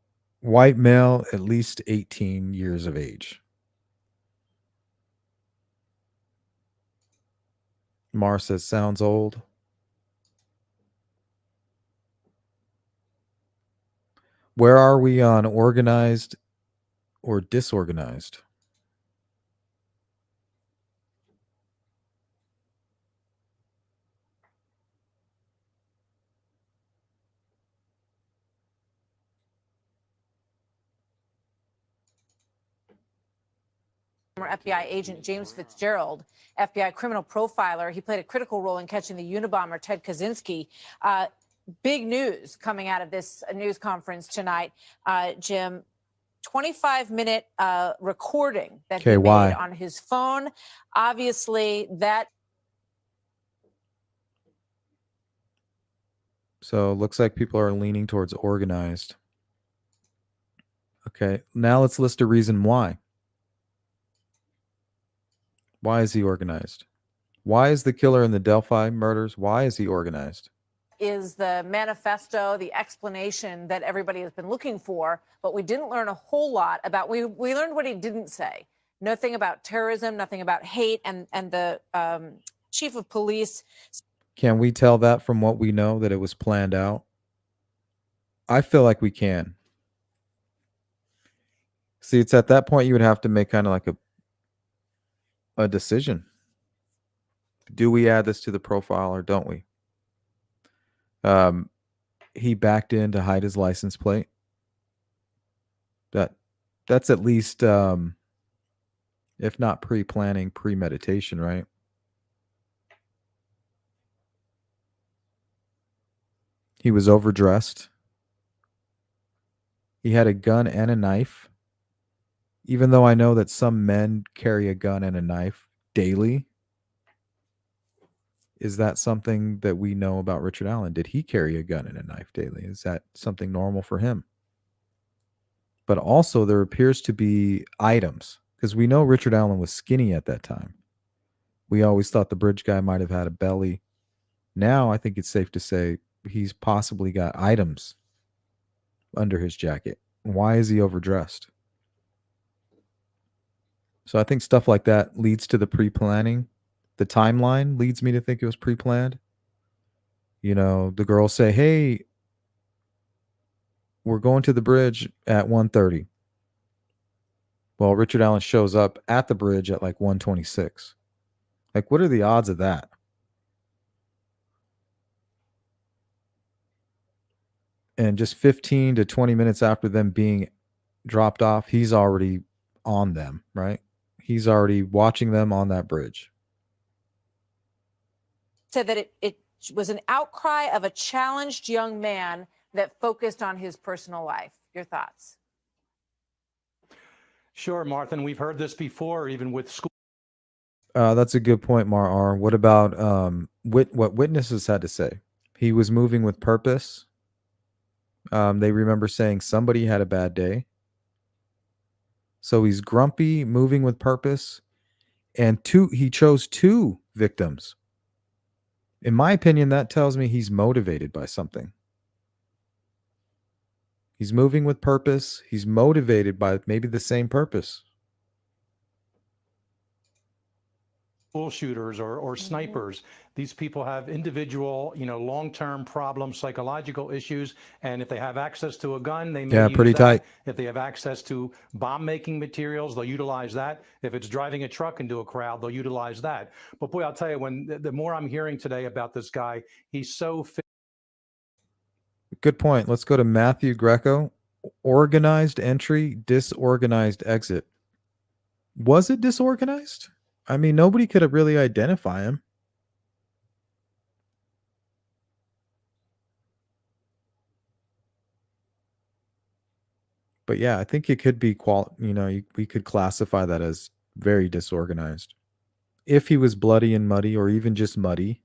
White male, at least 18 years of age. Mar says, sounds old. Where are we on organized or disorganized? Former FBI agent James Fitzgerald, FBI criminal profiler. He played a critical role in catching the Unabomber Ted Kaczynski. Big news coming out of this news conference tonight, Jim. 25-minute recording that he made on his phone. Obviously, that. So it looks like people are leaning towards organized. Okay, now let's list a reason why. Why is he organized? Why is the killer in the Delphi murders? Why is he organized? Is the manifesto, the explanation that everybody has been looking for, but we didn't learn a whole lot about. We learned what he didn't say. Nothing about terrorism, nothing about hate, and the chief of police. Can we tell that from what we know that it was planned out? I feel like we can. See, it's at that point you would have to make kind of like a decision. Do we add this to the profile or don't we? He backed in to hide his license plate. That's at least If not pre-planning, premeditation, right? He was overdressed. He had a gun and a knife. Even though I know that some men carry a gun and a knife daily, is that something that we know about Richard Allen? Did he carry a gun and a knife daily? Is that something normal for him? But also, there appears to be items, because we know Richard Allen was skinny at that time. We always thought the bridge guy might have had a belly. Now I think it's safe to say he's possibly got items under his jacket. Why is he overdressed? So I think stuff like that leads to the pre-planning. The timeline leads me to think it was pre-planned. You know, the girls say, "Hey, we're going to the bridge at 1:30." Well, Richard Allen shows up at the bridge at like 1:26. Like, what are the odds of that? And just 15 to 20 minutes after them being dropped off, he's already on them, right? He's already watching them on that bridge. Said that it was an outcry of a challenged young man that focused on his personal life. Your thoughts? Sure, Martha, and we've heard this before, even with school. That's a good point, Mar R. What about what witnesses had to say? He was moving with purpose. They remember saying somebody had a bad day. So he's grumpy, moving with purpose, and he chose 2 victims. In my opinion, that tells me he's motivated by something. He's moving with purpose. He's motivated by maybe the same purpose. School shooters or snipers. These people have individual, long-term problems, psychological issues, and if they have access to a gun, they may use pretty that. tight. If they have access to bomb-making materials, they'll utilize that. If it's driving a truck into a crowd, they'll utilize that. But boy, I'll tell you, when the more I'm hearing today about this guy, he's so fit. Good point. Let's go to Matthew Greco. Organized entry, disorganized exit. Was it disorganized? I mean, nobody could have really identify him. But yeah, I think it could be we could classify that as very disorganized. If he was bloody and muddy, or even just muddy,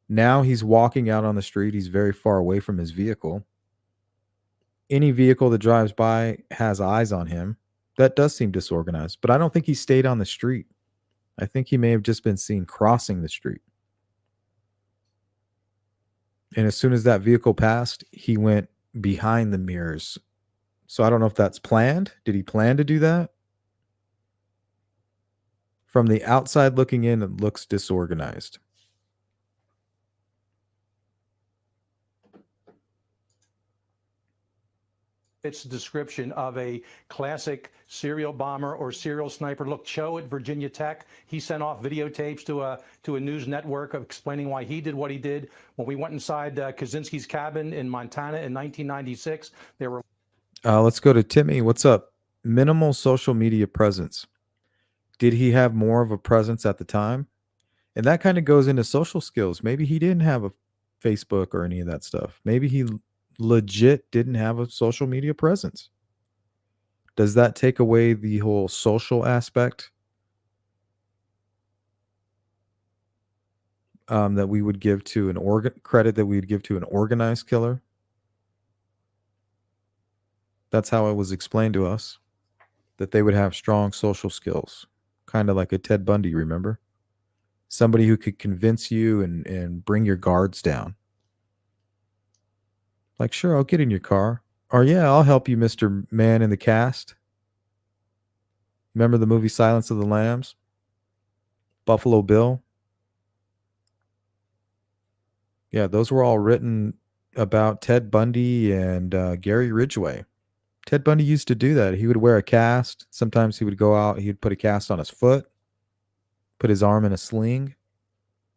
now he's walking out on the street. He's very far away from his vehicle. Any vehicle that drives by has eyes on him. That does seem disorganized, but I don't think he stayed on the street. I think he may have just been seen crossing the street. And as soon as that vehicle passed, he went behind the mirrors. So I don't know if that's planned. Did he plan to do that? From the outside looking in, it looks disorganized. Its description of a classic serial bomber or serial sniper. Look, Cho at Virginia Tech, he sent off videotapes to a news network of explaining why he did what he did. When we went inside Kaczynski's cabin in Montana in 1996, there were... Let's go to Timmy. What's up? Minimal social media presence. Did he have more of a presence at the time? And that kind of goes into social skills. Maybe he didn't have a Facebook or any of that stuff. Maybe he legit didn't have a social media presence. Does that take away the whole social aspect that we would give to credit that we would give to an organized killer? That's how it was explained to us, that they would have strong social skills, kind of like a Ted Bundy, remember? Somebody who could convince you and bring your guards down. Like, sure, I'll get in your car. Or, yeah, I'll help you, Mr. Man in the Cast. Remember the movie Silence of the Lambs? Buffalo Bill? Yeah, those were all written about Ted Bundy and Gary Ridgway. Ted Bundy used to do that. He would wear a cast. Sometimes he would go out, he'd put a cast on his foot, put his arm in a sling,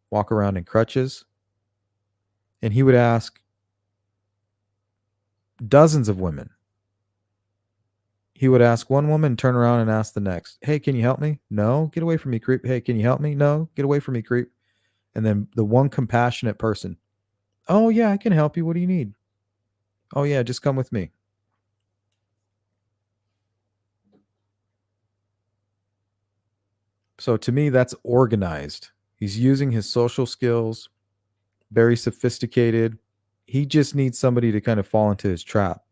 walk around in crutches. And he would ask dozens of women, He would ask one woman, turn around and ask the next, hey, can you help me? No, get away from me, creep. Hey, can you help me? No, get away from me, creep. And then the one compassionate person, oh, yeah, I can help you. What do you need? Oh, yeah, just come with me. So to me, that's organized. He's using his social skills, very sophisticated. He just needs somebody to kind of fall into his trap.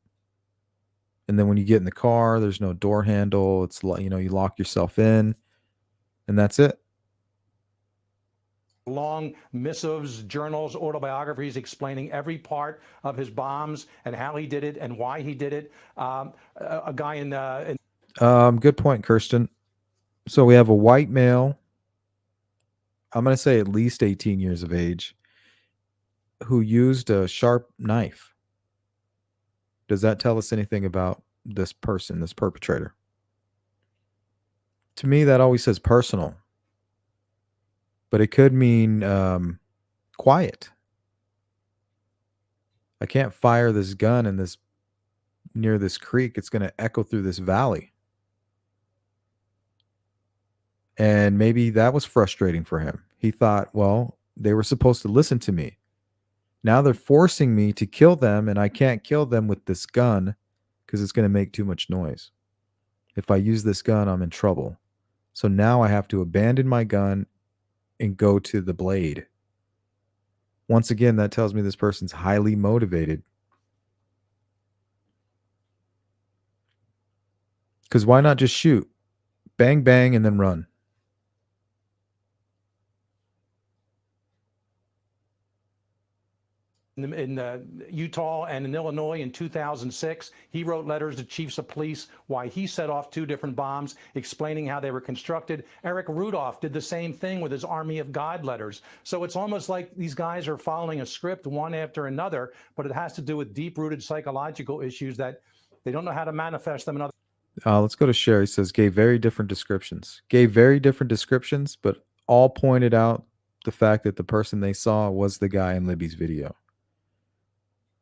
And then when you get in the car, there's no door handle. It's, you know, you lock yourself in, and that's it. Long missives, journals, autobiographies explaining every part of his bombs and how he did it and why he did it. A guy in good point, Kirsten. So we have a white male, I'm going to say at least 18 years of age, who used a sharp knife. Does that tell us anything about this person, this perpetrator? To me, that always says personal, but it could mean quiet. I can't fire this gun in this near this creek. It's going to echo through this valley. And maybe that was frustrating for him. He thought, well, they were supposed to listen to me. Now they're forcing me to kill them, and I can't kill them with this gun because it's going to make too much noise. If I use this gun, I'm in trouble. So now I have to abandon my gun and go to the blade. Once again, that tells me this person's highly motivated. Because why not just shoot? Bang, bang, and then run. in Utah and in Illinois in 2006. He wrote letters to chiefs of police why he set off 2 different bombs, explaining how they were constructed. Eric Rudolph did the same thing with his Army of God letters. So it's almost like these guys are following a script one after another, but it has to do with deep-rooted psychological issues that they don't know how to manifest them in other. Let's go to Sherry. Says gave very different descriptions. Gave very different descriptions, but all pointed out the fact that the person they saw was the guy in Libby's video.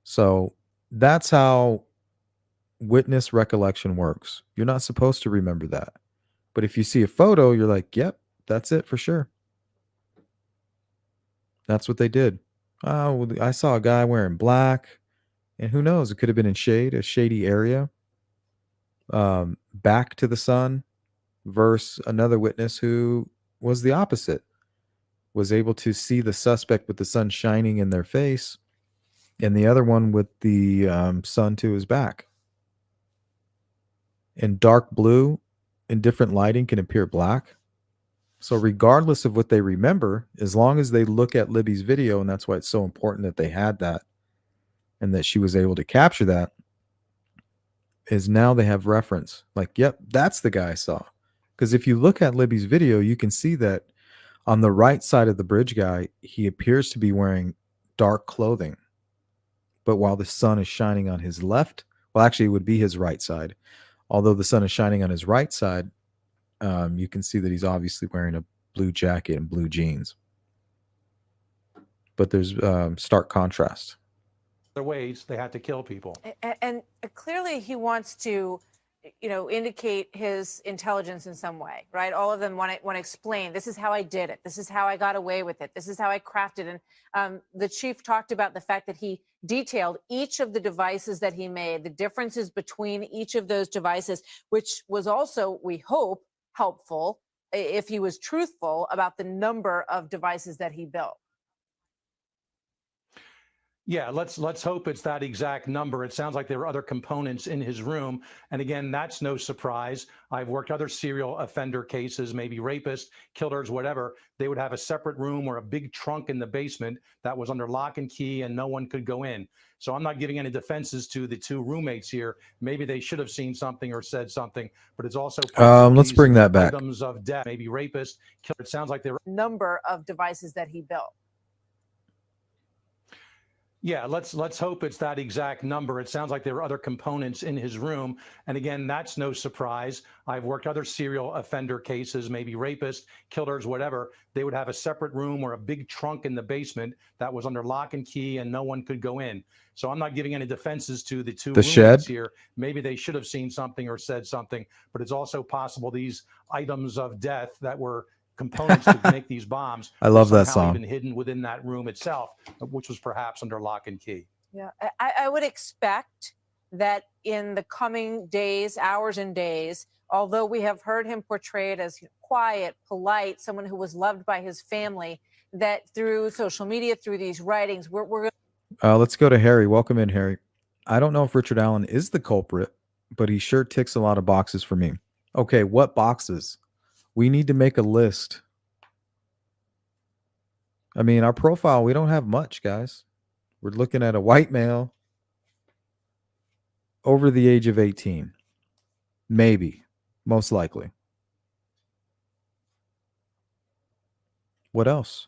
So that's how witness recollection works. You're not supposed to remember that. But if you see a photo, you're like, yep, that's it for sure. That's what they did. Oh, well, I saw a guy wearing black, and who knows? It could have been in shade, a shady area. Back to the sun, versus another witness who was the opposite, was able to see the suspect with the sun shining in their face, and the other one with the sun to his back. And dark blue in different lighting can appear black. So regardless of what they remember, as long as they look at Libby's video, and that's why it's so important that they had that and that she was able to capture that, is now they have reference. Like, yep, that's the guy I saw. Because if you look at Libby's video, you can see that on the right side of the bridge guy, he appears to be wearing dark clothing. But while the sun is shining on his left, well, actually, it would be his right side. Although the sun is shining on his right side, you can see that he's obviously wearing a blue jacket and blue jeans. But there's stark contrast. Other ways they had to kill people. And clearly he wants to, indicate his intelligence in some way, right? All of them want to explain, this is how I did it. This is how I got away with it. This is how I crafted. And the chief talked about the fact that he detailed each of the devices that he made, the differences between each of those devices, which was also, we hope, helpful if he was truthful about the number of devices that he built. Yeah, let's hope it's that exact number. It sounds like there were other components in his room. And again, that's no surprise. I've worked other serial offender cases, maybe rapists, killers, whatever. They would have a separate room or a big trunk in the basement that was under lock and key and no one could go in. So I'm not giving any defenses to the 2 roommates here. Maybe they should have seen something or said something, but it's also let's bring that back. Items of death, maybe rapist, killer. It sounds like there were number of devices that he built. Yeah, let's hope it's that exact number. It sounds like there were other components in his room. And again, that's no surprise. I've worked other serial offender cases, maybe rapists, killers, whatever. They would have a separate room or a big trunk in the basement that was under lock and key and no one could go in. So I'm not giving any defenses to the two The roommates shed? here. Maybe they should have seen something or said something, but it's also possible these items of death that were components to make these bombs I were love that somehow song. even hidden within that room itself, which was perhaps under lock and key. Yeah, I would expect that in the coming days, hours and days, although we have heard him portrayed as quiet, polite, someone who was loved by his family, that through social media, through these writings, we're Let's go to Harry. Welcome in, Harry. I don't know if Richard Allen is the culprit, but he sure ticks a lot of boxes for me. Okay, what boxes? We need to make a list. I mean, our profile, we don't have much, guys. We're looking at a white male over the age of 18. Maybe. Most likely. What else?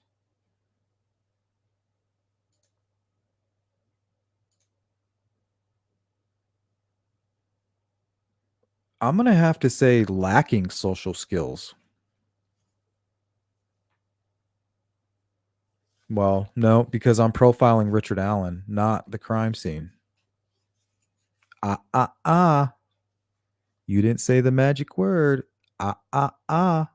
I'm going to have to say lacking social skills. Well, no, because I'm profiling Richard Allen, not the crime scene. You didn't say the magic word. So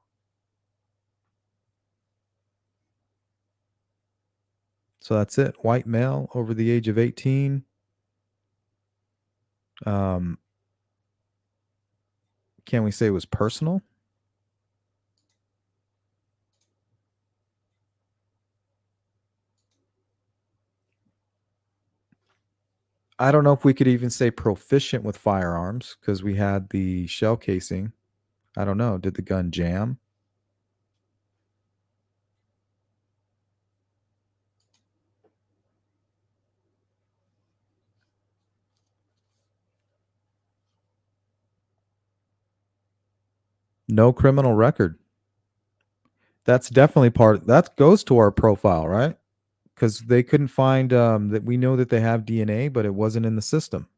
that's it. White male over the age of 18. Can we say it was personal? I don't know if we could even say proficient with firearms because we had the shell casing. I don't know. Did the gun jam? No criminal record. That's definitely that goes to our profile, right? Because they couldn't find that. We know that they have DNA, but it wasn't in the system.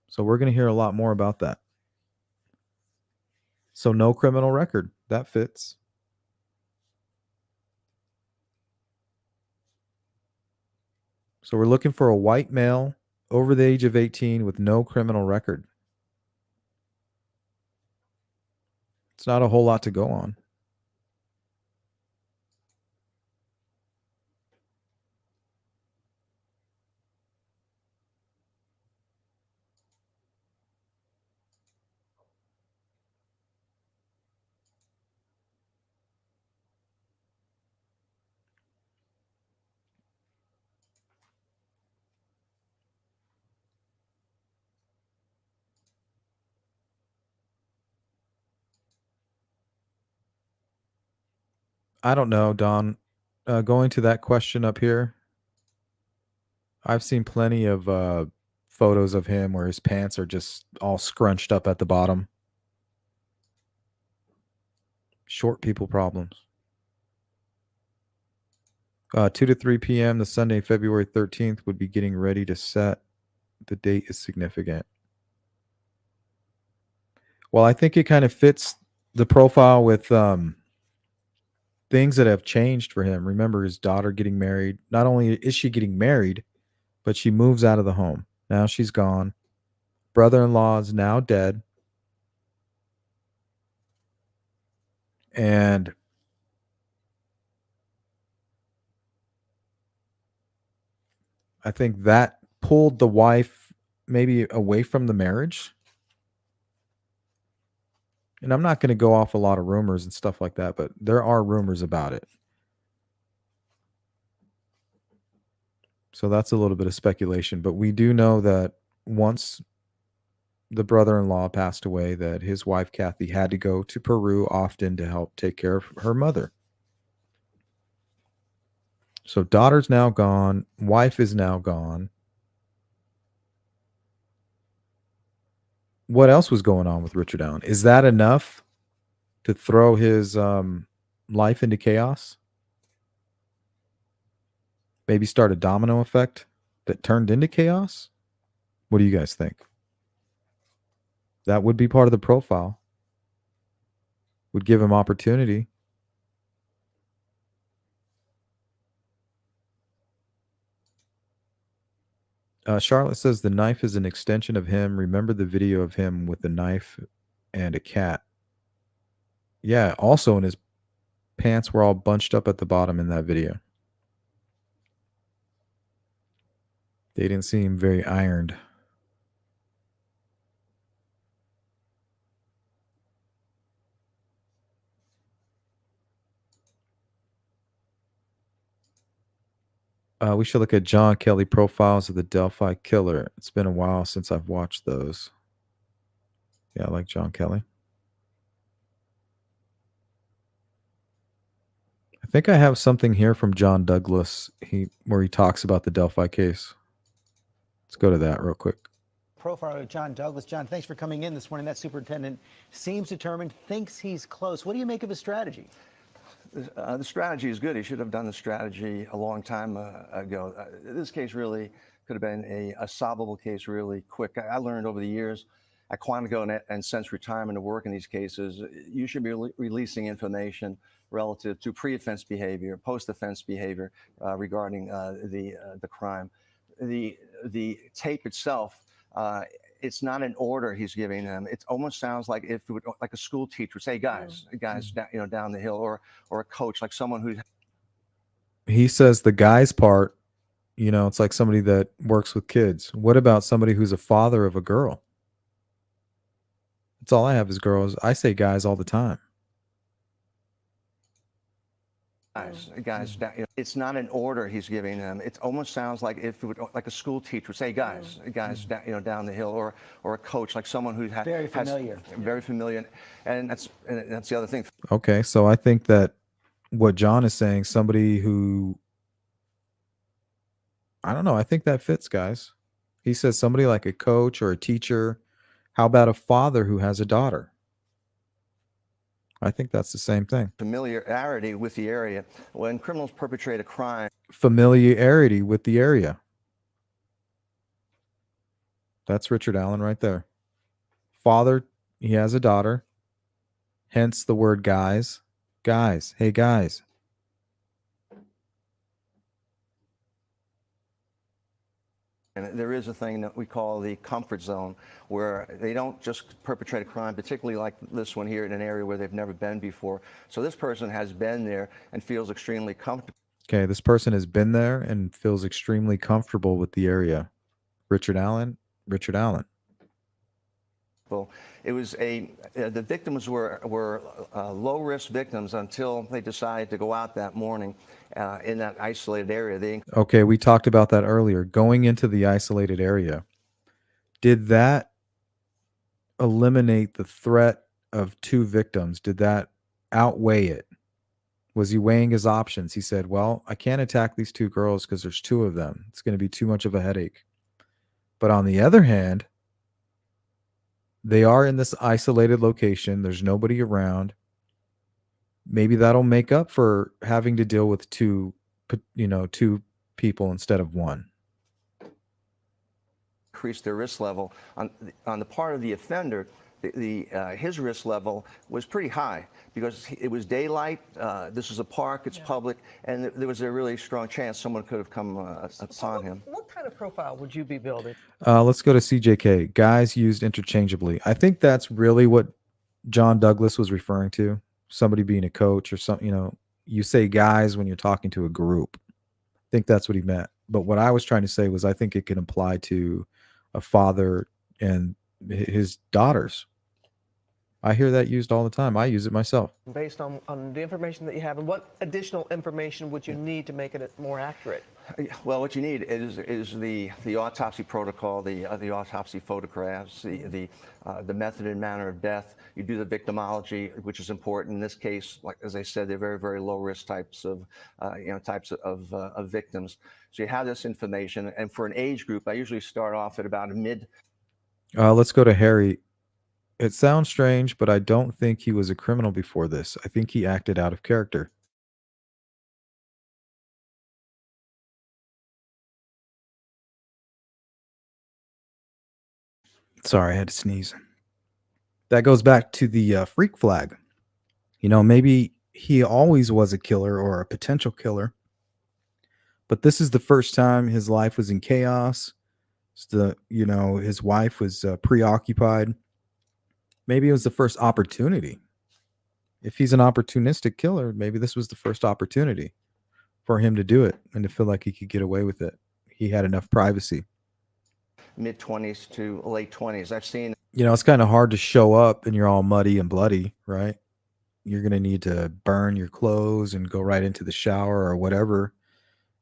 So we're going to hear a lot more about that. So no criminal record. That fits. So we're looking for a white male over the age of 18 with no criminal record. It's not a whole lot to go on. I don't know, Don. Going to that question up here, I've seen plenty of photos of him where his pants are just all scrunched up at the bottom. Short people problems. 2 to 3 p.m. the Sunday, February 13th would be getting ready to set. The date is significant. Well, I think it kind of fits the profile with things that have changed for him. Remember his daughter getting married. Not only is she getting married, but she moves out of the home. Now she's gone. Brother-in-law is now dead. And I think that pulled the wife maybe away from the marriage. And I'm not going to go off a lot of rumors and stuff like that, but there are rumors about it. So that's a little bit of speculation. But we do know that once the brother-in-law passed away, that his wife, Kathy, had to go to Peru often to help take care of her mother. So daughter's now gone. Wife is now gone. What else was going on with Richard Allen? Is that enough to throw his life into chaos? Maybe start a domino effect? that turned into chaos? What do you guys think? That would be part of the profile. Would give him opportunity. Charlotte says the knife is an extension of him. Remember the video of him with the knife and a cat. Yeah, also in his pants were all bunched up at the bottom in that video. They didn't seem very ironed. We should look at John Kelly profiles of the Delphi killer. It's been a while since I've watched those. Yeah, I like John Kelly. I think I have something here from John Douglas where he talks about the Delphi case. Let's go to that real quick. Profiler John Douglas. John, thanks for coming in this morning. That superintendent seems determined, thinks he's close. What do you make of his strategy? The strategy is good. He should have done the strategy a long time ago. This case really could have been a solvable case really quick. I learned over the years at Quantico and since retirement to work in these cases, you should be releasing information relative to pre-offense behavior, post-offense behavior regarding the crime. The tape itself, it's not an order he's giving them. It almost sounds like if it would, like a school teacher would say, guys, down the hill, or a coach, like someone who. He says the guys part, it's like somebody that works with kids. What about somebody who's a father of a girl? That's all I have is girls. I say guys all the time. Guys, it's not an order he's giving them. It almost sounds like if it would, like a school teacher would say, guys, down the hill, or a coach, like someone who has very familiar, and that's the other thing. Okay, so I think that what John is saying, somebody who, I don't know, I think that fits, guys. He says somebody like a coach or a teacher. How about a father who has a daughter? I think that's the same thing. Familiarity with the area. When criminals perpetrate a crime. Familiarity with the area. That's Richard Allen right there. Father, he has a daughter. Hence the word guys. Guys. Hey, guys. And there is a thing that we call the comfort zone, where they don't just perpetrate a crime, particularly like this one here, in an area where they've never been before. So this person has been there and feels extremely comfortable. Okay, this person has been there and feels extremely comfortable with the area. Richard Allen. It was the victims were low-risk victims until they decided to go out that morning in that isolated area. Okay, we talked about that earlier. Going into the isolated area. Did that eliminate the threat of two victims? Did that outweigh it? Was he weighing his options? He said, well, I can't attack these two girls because there's two of them. It's going to be too much of a headache. But on the other hand, they are in this isolated location. There's nobody around. Maybe that'll make up for having to deal with two people instead of one. Increase their risk level on the part of the offender. His risk level was pretty high because it was daylight. This is a park, it's public, and there was a really strong chance someone could have come upon him. What kind of profile would you be building? Let's go to CJK. Guys used interchangeably. I think that's really what John Douglas was referring to. Somebody being a coach or something, you say guys when you're talking to a group. I think that's what he meant. But what I was trying to say was I think it can apply to a father and his daughters. I hear that used all the time. I use it myself. Based on the information that you have, and what additional information would you need to make it more accurate? Well, what you need is the autopsy protocol, the autopsy photographs, the method and manner of death. You do the victimology, which is important in this case. Like as I said, they're very, very low risk types of victims. So you have this information, and for an age group, I usually start off at about a mid. Let's go to Harry. It sounds strange, but I don't think he was a criminal before this. I think he acted out of character. Sorry, I had to sneeze. That goes back to the freak flag. Maybe he always was a killer or a potential killer, but this is the first time his life was in chaos. His wife was preoccupied. Maybe it was the first opportunity. If he's an opportunistic killer, maybe this was the first opportunity for him to do it and to feel like he could get away with it. He had enough privacy. Mid-20s to late 20s. I've seen. It's kind of hard to show up and you're all muddy and bloody, right? You're going to need to burn your clothes and go right into the shower or whatever.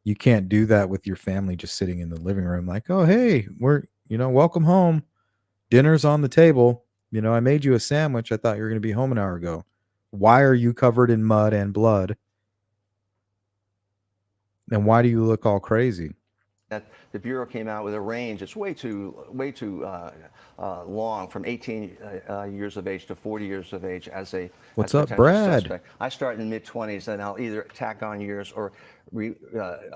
You can't do that with your family just sitting in the living room like, oh, hey, welcome home. Dinner's on the table. I made you a sandwich. I thought you were going to be home an hour ago. Why are you covered in mud and blood? And why do you look all crazy? That the Bureau came out with a range. It's way too long, from 18 years of age to 40 years of age as a What's as up, potential Brad? Suspect. I start in the mid-20s, and I'll either tack on years or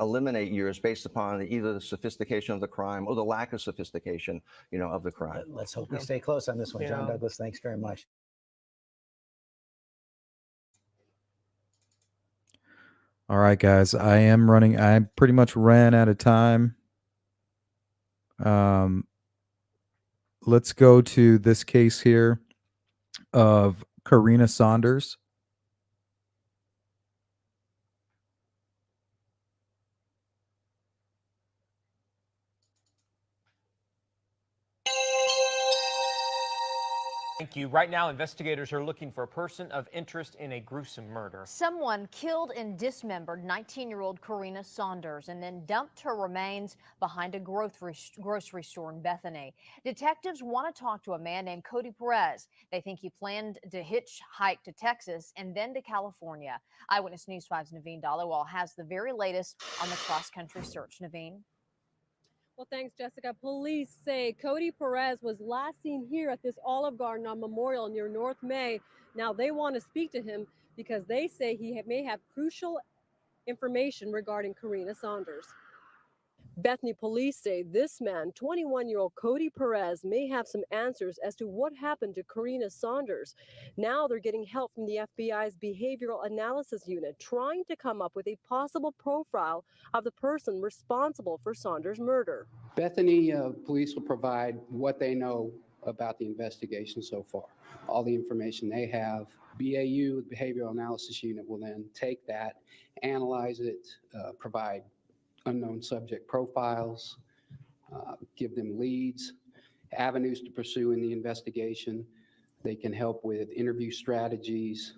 eliminate years based upon either the sophistication of the crime or the lack of sophistication, of the crime. Let's hope we stay close on this one. John Douglas, thanks very much. All right, guys. I pretty much ran out of time. Let's go to this case here of Karina Saunders. Thank you. Right now, investigators are looking for a person of interest in a gruesome murder. Someone killed and dismembered 19-year-old Karina Saunders and then dumped her remains behind a grocery store in Bethany. Detectives want to talk to a man named Cody Perez. They think he planned to hitchhike to Texas and then to California. Eyewitness News 5's Naveen Dhaliwal has the very latest on the cross-country search. Naveen? Well, thanks, Jessica. Police say Cody Perez was last seen here at this Olive Garden on Memorial near North May. Now, they want to speak to him because they say he may have crucial information regarding Karina Saunders. Bethany police say this man, 21-year-old Cody Perez, may have some answers as to what happened to Karina Saunders. Now they're getting help from the FBI's Behavioral Analysis Unit, trying to come up with a possible profile of the person responsible for Saunders' murder. Bethany police will provide what they know about the investigation so far, all the information they have. BAU, the Behavioral Analysis Unit, will then take that, analyze it, provide unknown subject profiles, give them leads, avenues to pursue in the investigation. They can help with interview strategies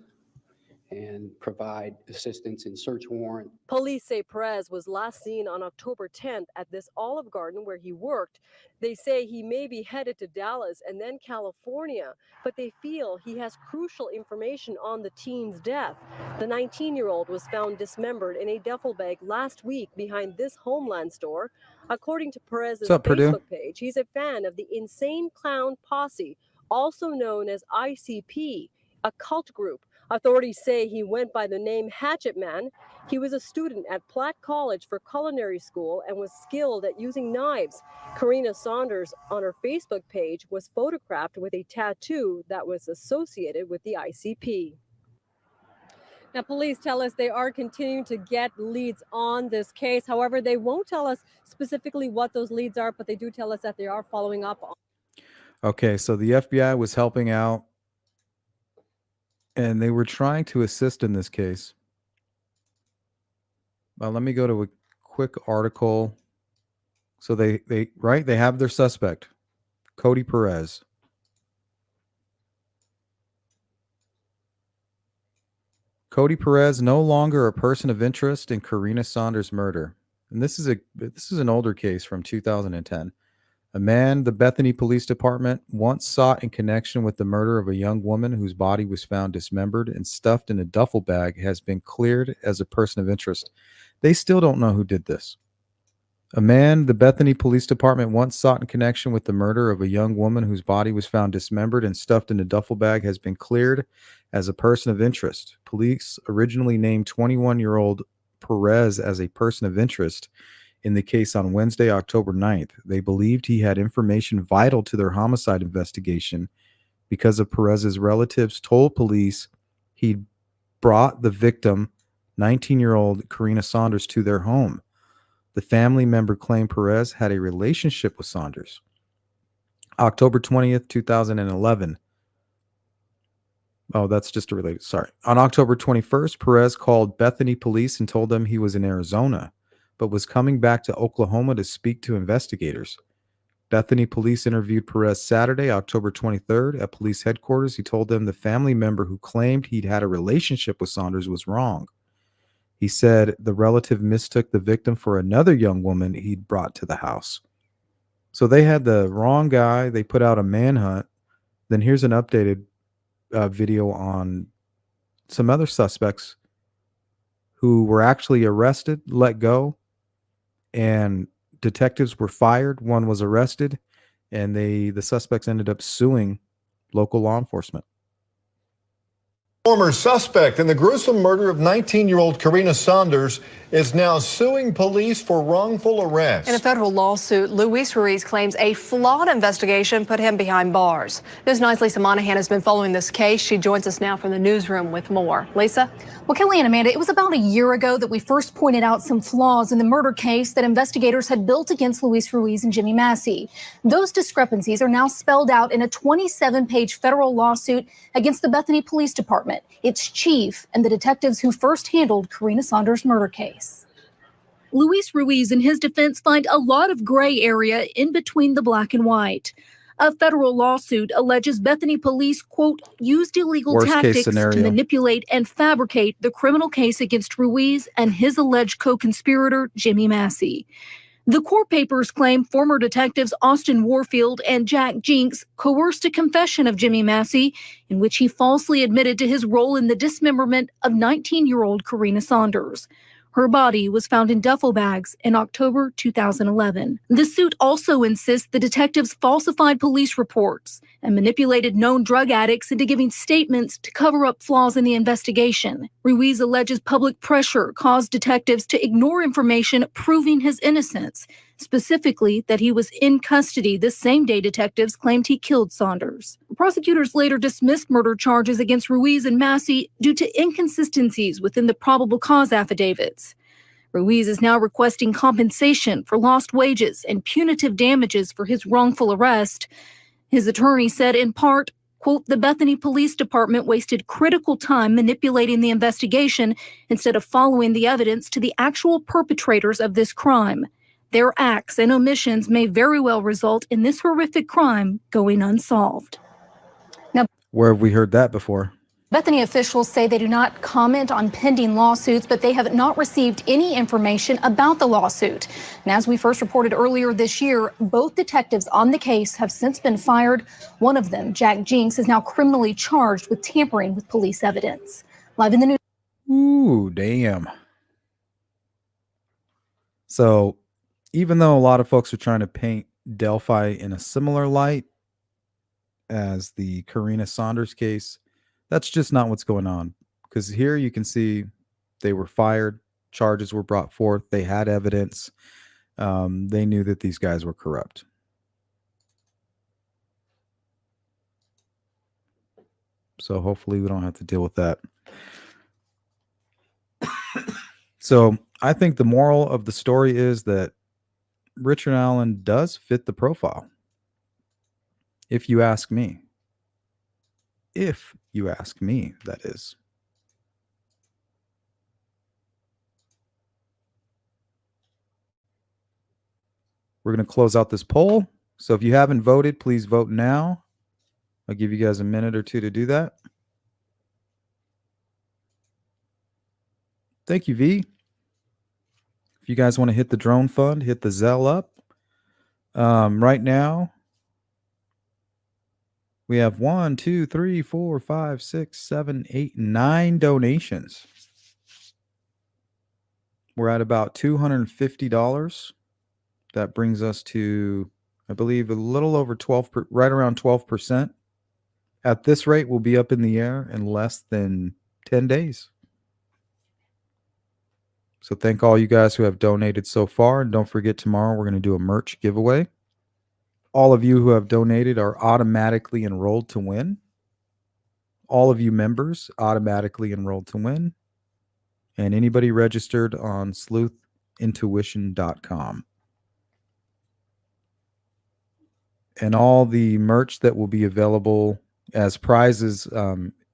and provide assistance in search warrant. Police say Perez was last seen on October 10th at this Olive Garden where he worked. They say he may be headed to Dallas and then California, but they feel he has crucial information on the teen's death. The 19-year-old was found dismembered in a duffel bag last week behind this Homeland store. According to Perez's Facebook page, he's a fan of the Insane Clown Posse, also known as ICP, a cult group. Authorities say he went by the name Hatchet Man. He was a student at Platt College for culinary school and was skilled at using knives. Karina Saunders, on her Facebook page, was photographed with a tattoo that was associated with the ICP. Now, police tell us they are continuing to get leads on this case. However, they won't tell us specifically what those leads are, but they do tell us that they are following up on. Okay, so the FBI was helping out and they were trying to assist in this case. Let me go to a quick article. So they have their suspect, Cody Perez. Cody Perez no longer a person of interest in Karina Saunders' murder. And this is an older case from 2010. A man the Bethany Police Department once sought in connection with the murder of a young woman whose body was found dismembered and stuffed in a duffel bag has been cleared as a person of interest. They still don't know who did this. A man the Bethany Police Department once sought in connection with the murder of a young woman whose body was found dismembered and stuffed in a duffel bag has been cleared as a person of interest. Police originally named 21-year-old Perez as a person of interest in the case on Wednesday, October 9th. They believed he had information vital to their homicide investigation because of Perez's relatives told police he'd brought the victim, 19-year-old Karina Saunders, to their home. The family member claimed Perez had a relationship with Saunders. October 20th, 2011. Oh, that's just a related. Sorry. On October 21st, Perez called Bethany police and told them he was in Arizona, but was coming back to Oklahoma to speak to investigators. Bethany police interviewed Perez Saturday, October 23rd, at police headquarters. He told them the family member who claimed he'd had a relationship with Saunders was wrong. He said the relative mistook the victim for another young woman he'd brought to the house. So they had the wrong guy. They put out a manhunt. Then here's an updated video on some other suspects who were actually arrested, let go, and detectives were fired. One was arrested, and the suspects ended up suing local law enforcement. Former suspect in the gruesome murder of 19-year-old Karina Saunders is now suing police for wrongful arrest. In a federal lawsuit, Luis Ruiz claims a flawed investigation put him behind bars. News 9's Lisa Monahan has been following this case. She joins us now from the newsroom with more. Lisa? Well, Kelly and Amanda, it was about a year ago that we first pointed out some flaws in the murder case that investigators had built against Luis Ruiz and Jimmy Massey. Those discrepancies are now spelled out in a 27-page federal lawsuit against the Bethany Police Department, its chief, and the detectives who first handled Karina Saunders' murder case. Luis Ruiz and his defense find a lot of gray area in between the black and white. A federal lawsuit alleges Bethany police, quote, used illegal tactics to manipulate and fabricate the criminal case against Ruiz and his alleged co-conspirator, Jimmy Massey. The court papers claim former detectives Austin Warfield and Jack Jinks coerced a confession of Jimmy Massey in which he falsely admitted to his role in the dismemberment of 19-year-old Karina Saunders. Her body was found in duffel bags in October 2011. The suit also insists the detectives falsified police reports and manipulated known drug addicts into giving statements to cover up flaws in the investigation. Ruiz alleges public pressure caused detectives to ignore information proving his innocence, specifically that he was in custody the same day detectives claimed he killed Saunders. Prosecutors later dismissed murder charges against Ruiz and Massey due to inconsistencies within the probable cause affidavits. Ruiz is now requesting compensation for lost wages and punitive damages for his wrongful arrest. His attorney said in part, quote, the Bethany Police Department wasted critical time manipulating the investigation instead of following the evidence to the actual perpetrators of this crime. Their acts and omissions may very well result in this horrific crime going unsolved. Now, where have we heard that before? Bethany officials say they do not comment on pending lawsuits, but they have not received any information about the lawsuit. And as we first reported earlier this year, both detectives on the case have since been fired. One of them, Jack Jinks, is now criminally charged with tampering with police evidence. Live in the news. Ooh, damn. So even though a lot of folks are trying to paint Delphi in a similar light as the Karina Saunders case, that's just not what's going on. Because here you can see they were fired, charges were brought forth, they had evidence, they knew that these guys were corrupt. So hopefully we don't have to deal with that. So I think the moral of the story is that Richard Allen does fit the profile. If you ask me. If you ask me, that is. We're going to close out this poll. So if you haven't voted, please vote now. I'll give you guys a minute or two to do that. Thank you, V. If you guys want to hit the drone fund, hit the Zelle up. Right now, we have 1, 2, 3, 4, 5, 6, 7, 8, 9 donations. We're at about $250. That brings us to, I believe, a little over 12, right around 12%. At this rate, we'll be up in the air in less than 10 days. So thank all you guys who have donated so far. And don't forget, tomorrow we're going to do a merch giveaway. All of you who have donated are automatically enrolled to win. All of you members automatically enrolled to win. And anybody registered on sleuthintuition.com. And all the merch that will be available as prizes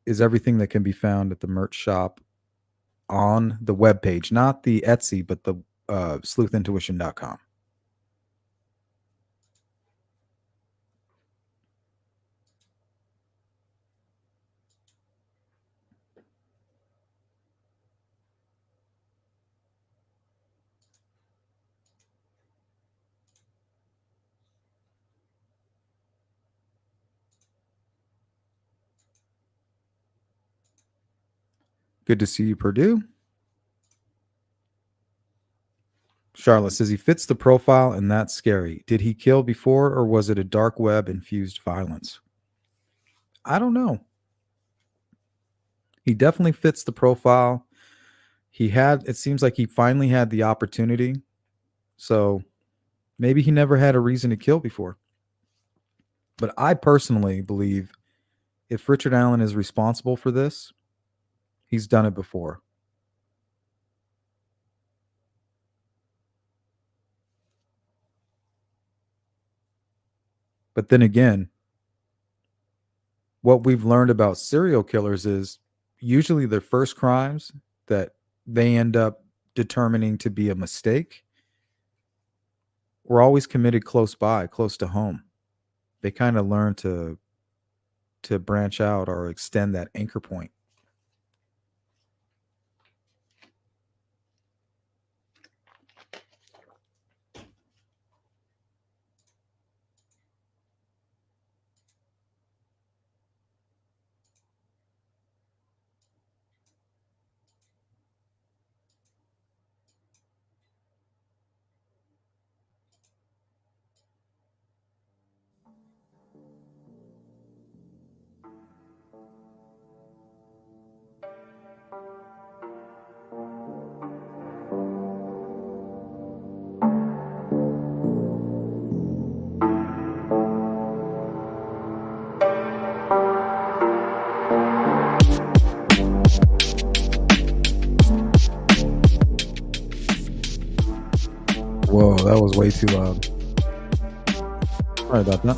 is everything that can be found at the merch shop on the webpage, not the Etsy, but the sleuthintuition.com. Good to see you, Purdue. Charlotte says he fits the profile, and that's scary. Did he kill before, or was it a dark web infused violence? I don't know. He definitely fits the profile. It seems like he finally had the opportunity. So maybe he never had a reason to kill before. But I personally believe if Richard Allen is responsible for this, he's done it before. But then again, what we've learned about serial killers is usually their first crimes that they end up determining to be a mistake were always committed close by, close to home. They kind of learn to branch out or extend that anchor point. Whoa, that was way too loud. Sorry about that.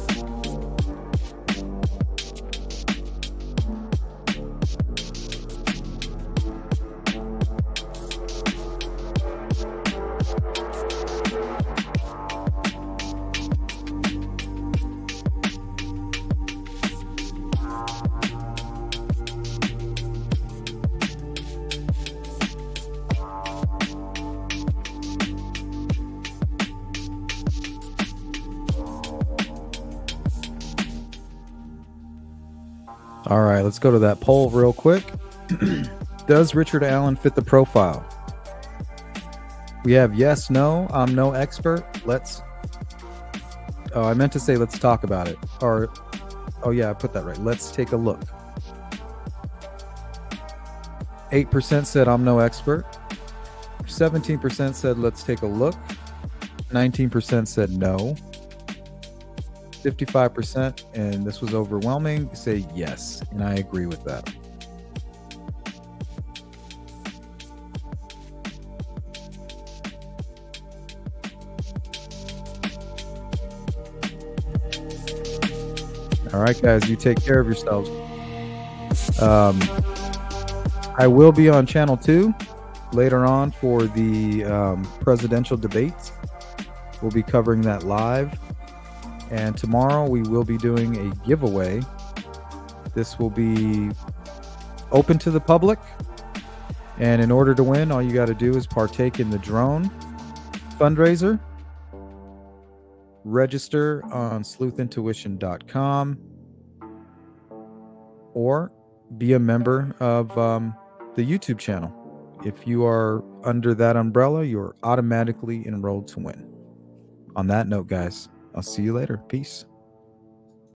All right, let's go to that poll real quick. Does Richard Allen fit the profile? We have yes, no. I'm no expert. I meant to say let's talk about it. Or, oh yeah, I put that right. Let's take a look. 8% said I'm no expert. 17% said let's take a look. 19% said no. 55%, and this was overwhelming, say yes, and I agree with that. All right, guys, you take care of yourselves. I will be on channel 2 later on for the presidential debates. We'll be covering that live. And tomorrow we will be doing a giveaway. This will be open to the public. And in order to win, all you got to do is partake in the drone fundraiser. Register on sleuthintuition.com or be a member of the YouTube channel. If you are under that umbrella, you're automatically enrolled to win. On that note, guys, I'll see you later. Peace.